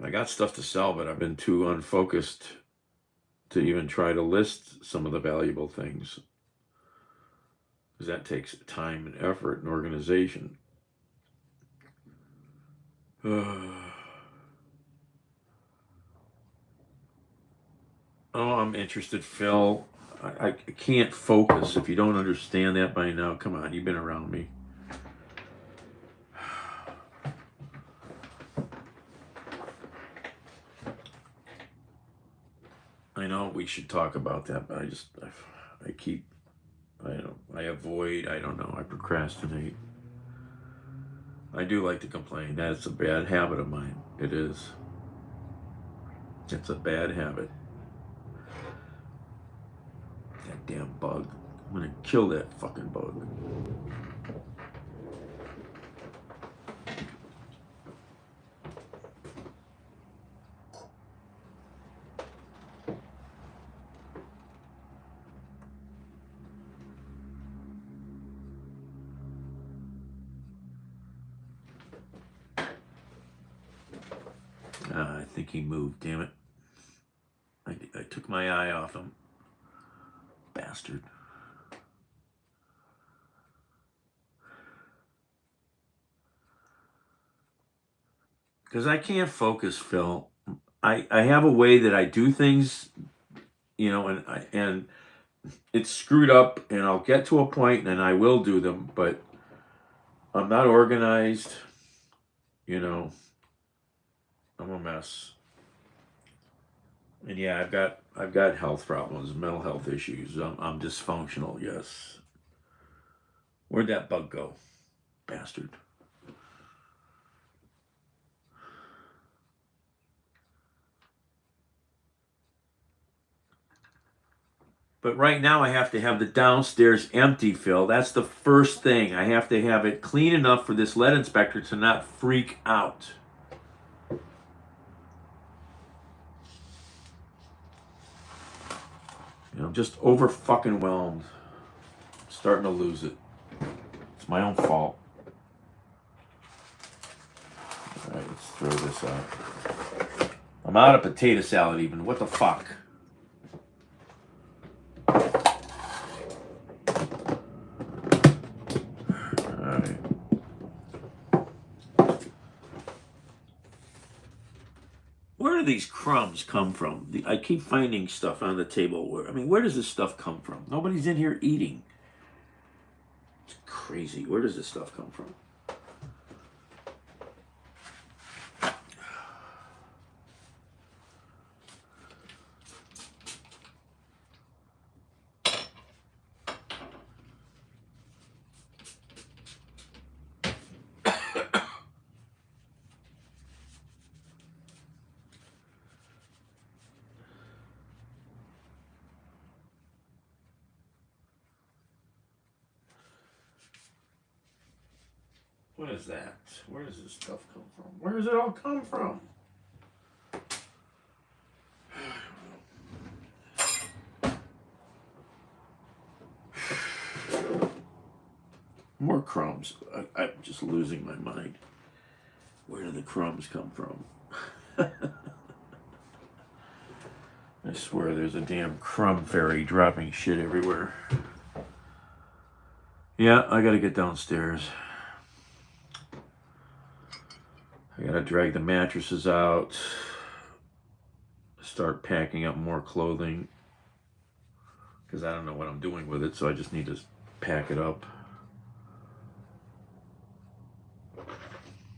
I got stuff to sell, but I've been too unfocused to even try to list some of the valuable things. Because that takes time and effort and organization. Oh, I'm interested, Phil. I can't focus. If you don't understand that by now, come on, you've been around me. I know we should talk about that, but I avoid, I don't know, I procrastinate. I do like to complain. That's a bad habit of mine. It is. It's a bad habit. That damn bug. I'm gonna kill that fucking bug. I think he moved, damn it. I took my eye off him. Bastard. Because I can't focus, Phil. I have a way that I do things, you know, and it's screwed up, and I'll get to a point and I will do them, but I'm not organized, you know. I'm a mess. And yeah, I've got health problems, mental health issues. I'm dysfunctional, yes. Where'd that bug go? Bastard. But right now I have to have the downstairs empty, Phil. That's the first thing. I have to have it clean enough for this lead inspector to not freak out. You know, I'm just over fucking whelmed. I'm starting to lose it. It's my own fault. All right, let's throw this out. I'm out of potato salad even. What the fuck? Where do these crumbs come from? I keep finding stuff on the table. Where does this stuff come from? Nobody's in here eating. It's crazy. Where does this stuff come from? What is that? Where does this stuff come from? Where does it all come from? More crumbs. I'm just losing my mind. Where do the crumbs come from? I swear there's a damn crumb fairy dropping shit everywhere. Yeah, I gotta get downstairs. I gotta drag the mattresses out. Start packing up more clothing. because I don't know what I'm doing with it, so I just need to pack it up.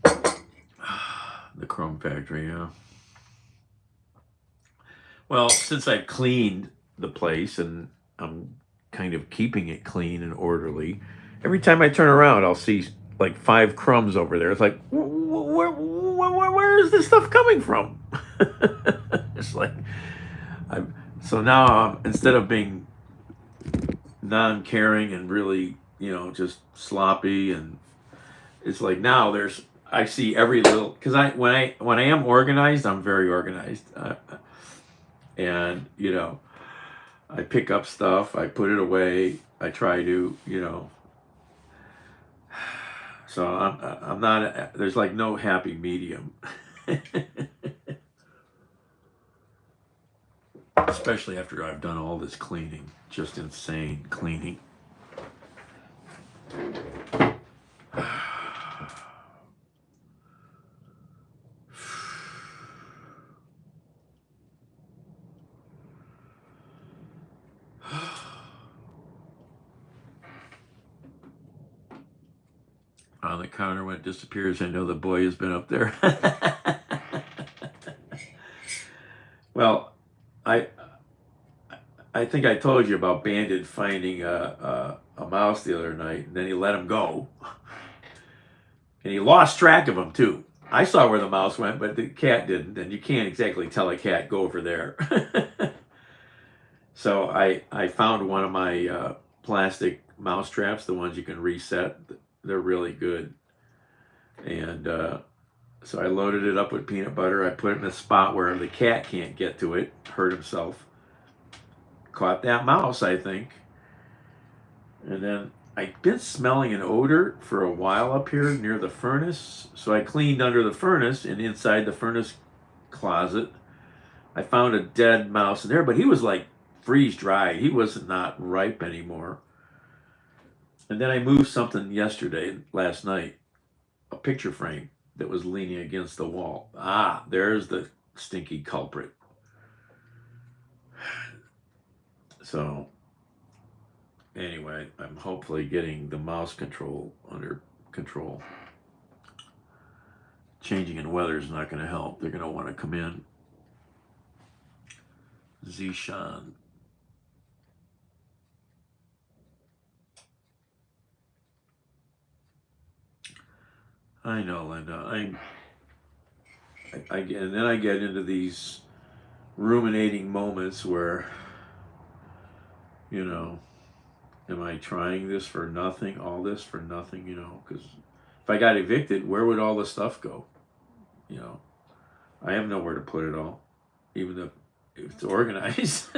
The Chrome Factory, yeah. Well, since I've cleaned the place and I'm kind of keeping it clean and orderly, every time I turn around, I'll see like 5 crumbs over there. It's like, where is this stuff coming from? It's like, so now instead of being non-caring and really, just sloppy, and it's like now I see every little, because when I am organized, I'm very organized, and I pick up stuff, I put it away, I try to, so I'm not, there's like no happy medium. Especially after I've done all this cleaning, just insane cleaning. On the counter when it disappears, I know the boy has been up there. Well, I think I told you about Bandit finding a mouse the other night, and then he let him go. And he lost track of him, too. I saw where the mouse went, but the cat didn't, and you can't exactly tell a cat, go over there. So I found one of my plastic mouse traps, the ones you can reset. They're really good. And so I loaded it up with peanut butter. I put it in a spot where the cat can't get to it, hurt himself. Caught that mouse, I think. And then I'd been smelling an odor for a while up here near the furnace. So I cleaned under the furnace, and inside the furnace closet, I found a dead mouse in there, but he was like freeze dried. He was not ripe anymore. And then I moved something last night, a picture frame that was leaning against the wall. Ah, there's the stinky culprit. So anyway, I'm hopefully getting the mouse control under control. Changing in weather is not going to help. They're going to want to come in. Zishan. I know, Linda. And then I get into these ruminating moments where, am I trying this for nothing? All this for nothing? Because if I got evicted, where would all the stuff go? I have nowhere to put it all, even if it's organized.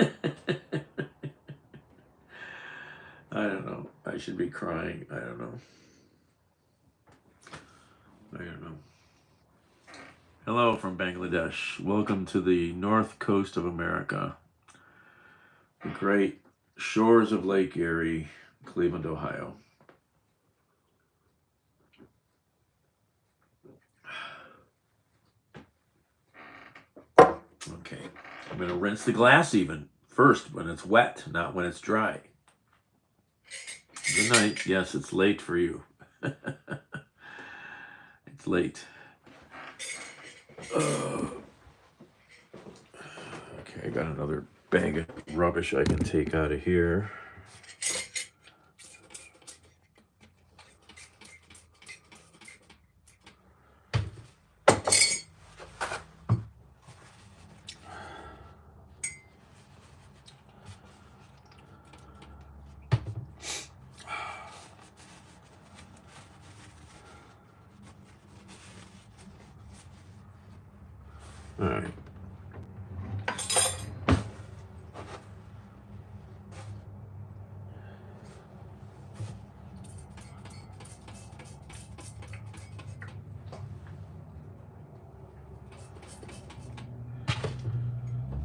I don't know. I should be crying. I don't know. Hello from Bangladesh. Welcome to the north coast of America. The great shores of Lake Erie, Cleveland, Ohio. Okay, I'm going to rinse the glass even first when it's wet, not when it's dry. Good night. Yes, it's late for you. It's late. Okay, I got another bag of rubbish I can take out of here. All right.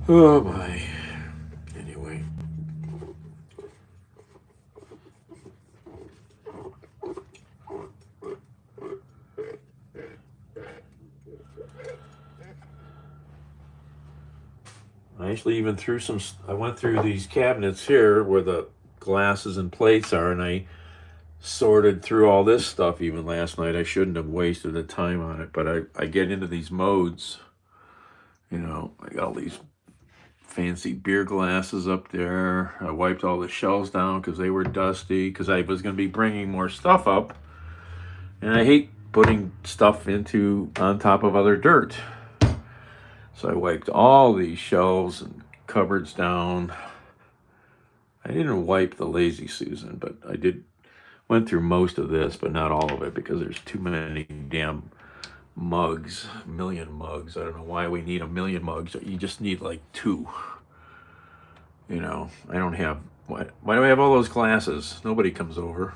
Oh my. Anyway. actually even threw some. I went through these cabinets here where the glasses and plates are, and I sorted through all this stuff even last night. I shouldn't have wasted the time on it, but I get into these modes. You know, I got all these fancy beer glasses up there. I wiped all the shelves down because they were dusty, because I was going to be bringing more stuff up, and I hate putting stuff on top of other dirt. So I wiped all these shelves and cupboards down. I didn't wipe the Lazy Susan, but I went through most of this, but not all of it, because there's too many damn mugs, a million mugs. I don't know why we need a million mugs. You just need like 2. You know, I don't have, why do I have all those glasses? Nobody comes over.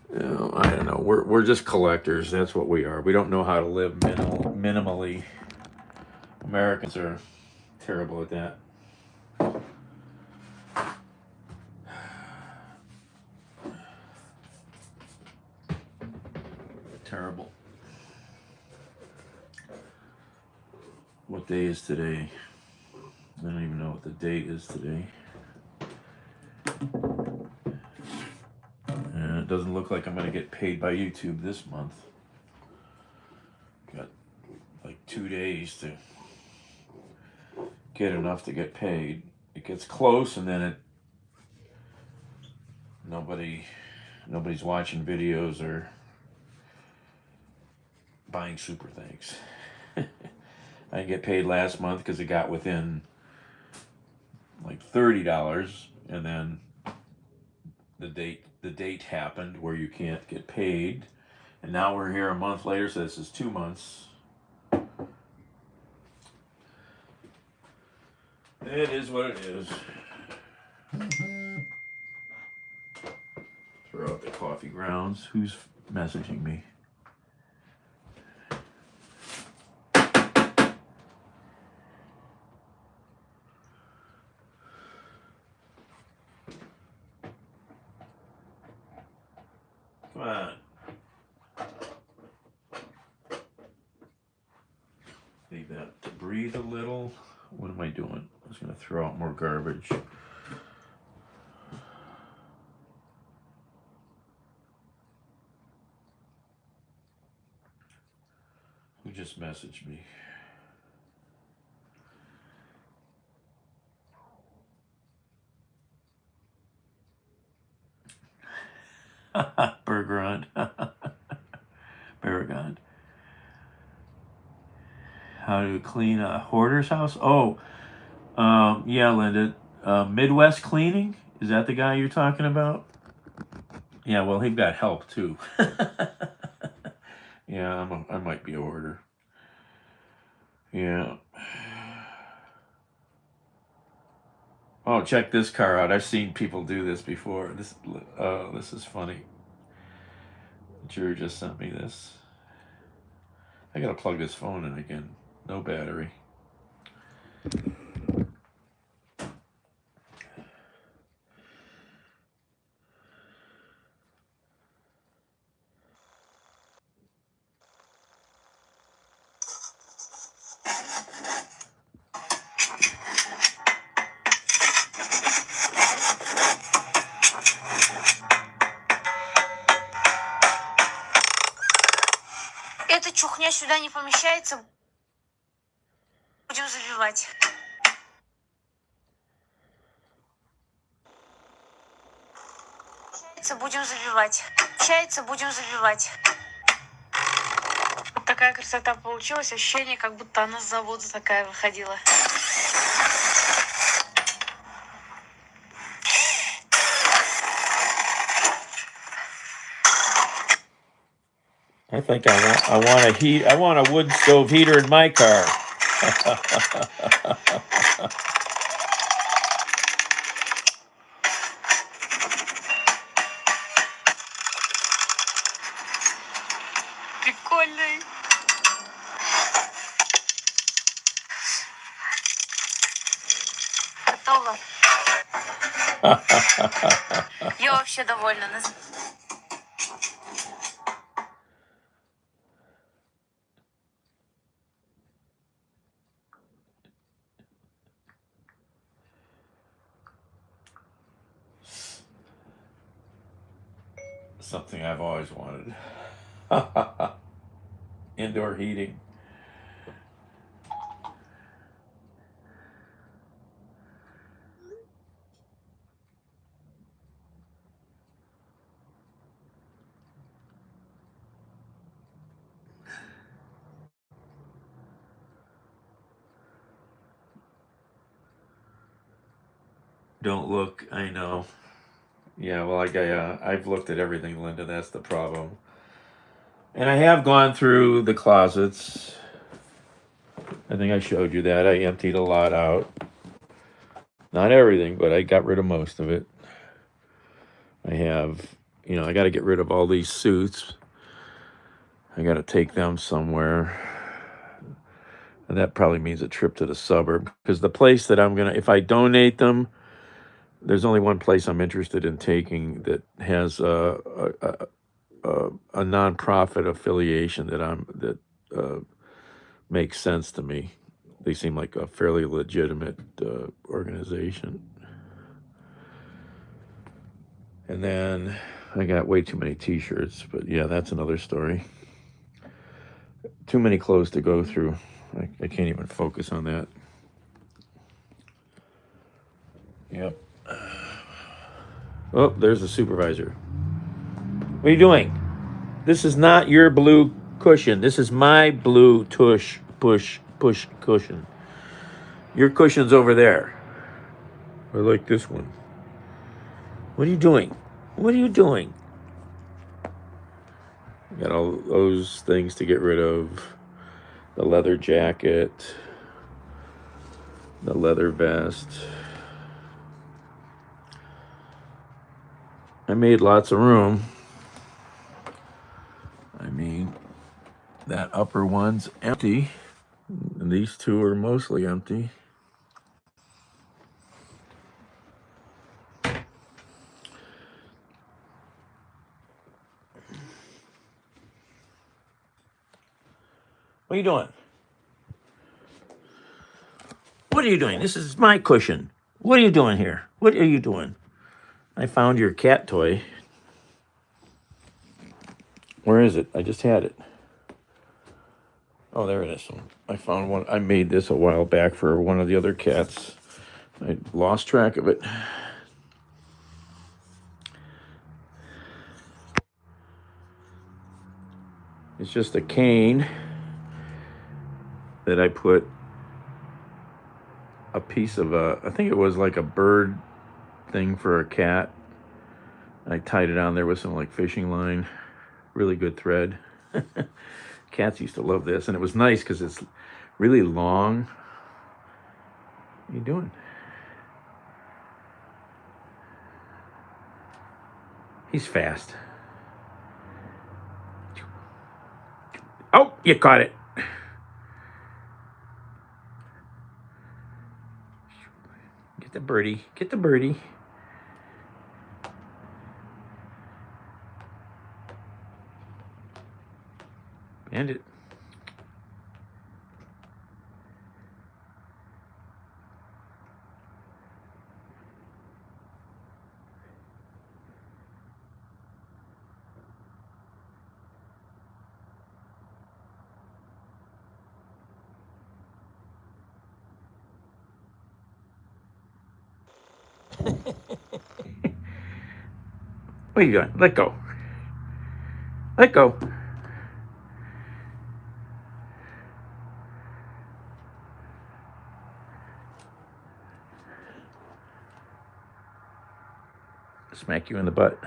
You know, I don't know. We're just collectors. That's what we are. We don't know how to live minimally. Americans are terrible at that. Terrible. What day is today? I don't even know what the date is today. And it doesn't look like I'm going to get paid by YouTube this month. Got like 2 days to get enough to get paid. It gets close, and then nobody's watching videos or buying super thanks. I didn't get paid last month because it got within like $30, and then the date happened where you can't get paid, and now we're here a month later, so this is 2 months. It is what it is. Throw out the coffee grounds. Who's messaging me? Come on. Leave that to breathe a little. What am I doing? I was going to throw out more garbage. Who just messaged me? Bergeron. Bergeron. How to clean a hoarder's house? Oh, yeah, Linda. Midwest Cleaning? Is that the guy you're talking about? Yeah, well, he got help too. Yeah, I might be a hoarder. Yeah. Oh, check this car out. I've seen people do this before. This is funny. Drew just sent me this. I gotta plug this phone in again. No battery. Эта чухня сюда не помещается. Будем забивать. Будем забивать. Будем забивать. Вот такая красота получилась. Ощущение, как будто она с завода такая выходила. I think I want a wood stove heater in my car. Прикольный. Готово. Я вообще довольна. something I've always wanted. Indoor heating. Don't look, I know. Yeah, well, I've looked at everything, Linda. That's the problem. And I have gone through the closets. I think I showed you that. I emptied a lot out. Not everything, but I got rid of most of it. I have, I got to get rid of all these suits. I got to take them somewhere. And that probably means a trip to the suburb. Because the place that if I donate them, there's only one place I'm interested in taking that has a nonprofit affiliation that makes sense to me. They seem like a fairly legitimate organization. And then I got way too many T-shirts, but yeah, that's another story. Too many clothes to go through. I can't even focus on that. Yep. Oh, there's the supervisor. What are you doing? This is not your blue cushion. This is my blue push cushion. Your cushion's over there. I like this one. What are you doing? What are you doing? Got all those things to get rid of. The leather jacket. The leather vest. I made lots of room. I mean, that upper one's empty. And these two are mostly empty. What are you doing? What are you doing? This is my cushion. What are you doing here? What are you doing? I found your cat toy. Where is it? I just had it. Oh, there it is. I found one. I made this a while back for one of the other cats. I lost track of it. It's just a cane that I put a piece of I think it was like a bird thing for a cat. I tied it on there with some like fishing line. Really good thread. Cats used to love this, and it was nice because it's really long. What are you doing? He's fast. Oh, you caught it. Get the birdie. Get the birdie. And it. What are you doing? Let go. Let go. Smack you in the butt.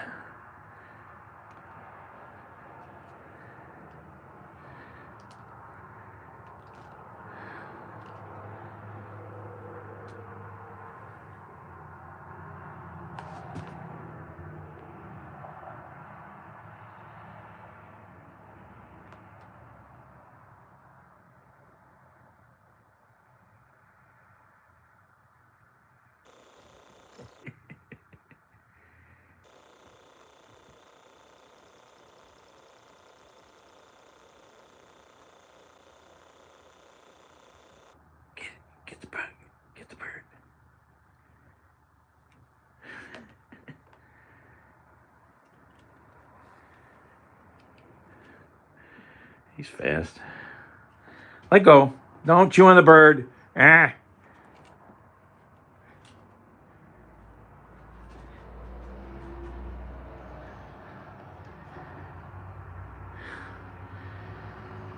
He's fast. Let go. Don't chew on the bird. Ah.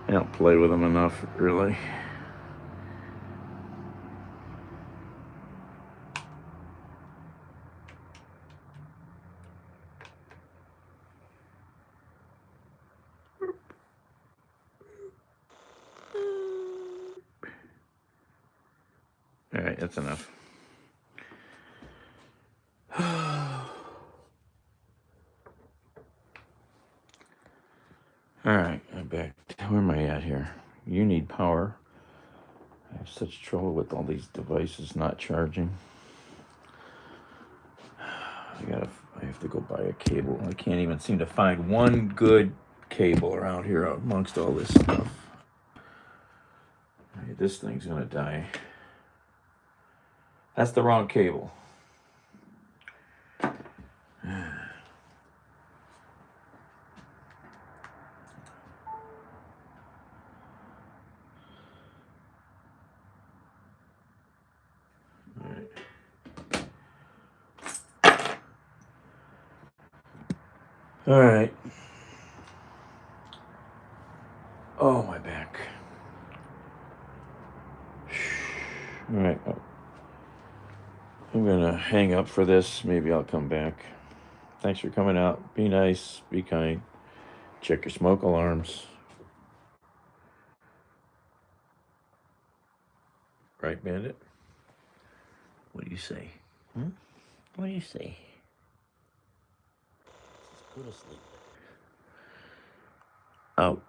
I don't play with him enough, really. All right, that's enough. All right, I'm back. Where am I at here? You need power. I have such trouble with all these devices not charging. I have to go buy a cable. I can't even seem to find one good cable around here amongst all this stuff. Okay, this thing's gonna die. That's the wrong cable. All right. Oh, my back. All right. I'm gonna hang up for this. Maybe I'll come back. Thanks for coming out. Be nice. Be kind. Check your smoke alarms. Right, Bandit? What do you say? What do you say? Go to sleep. Out.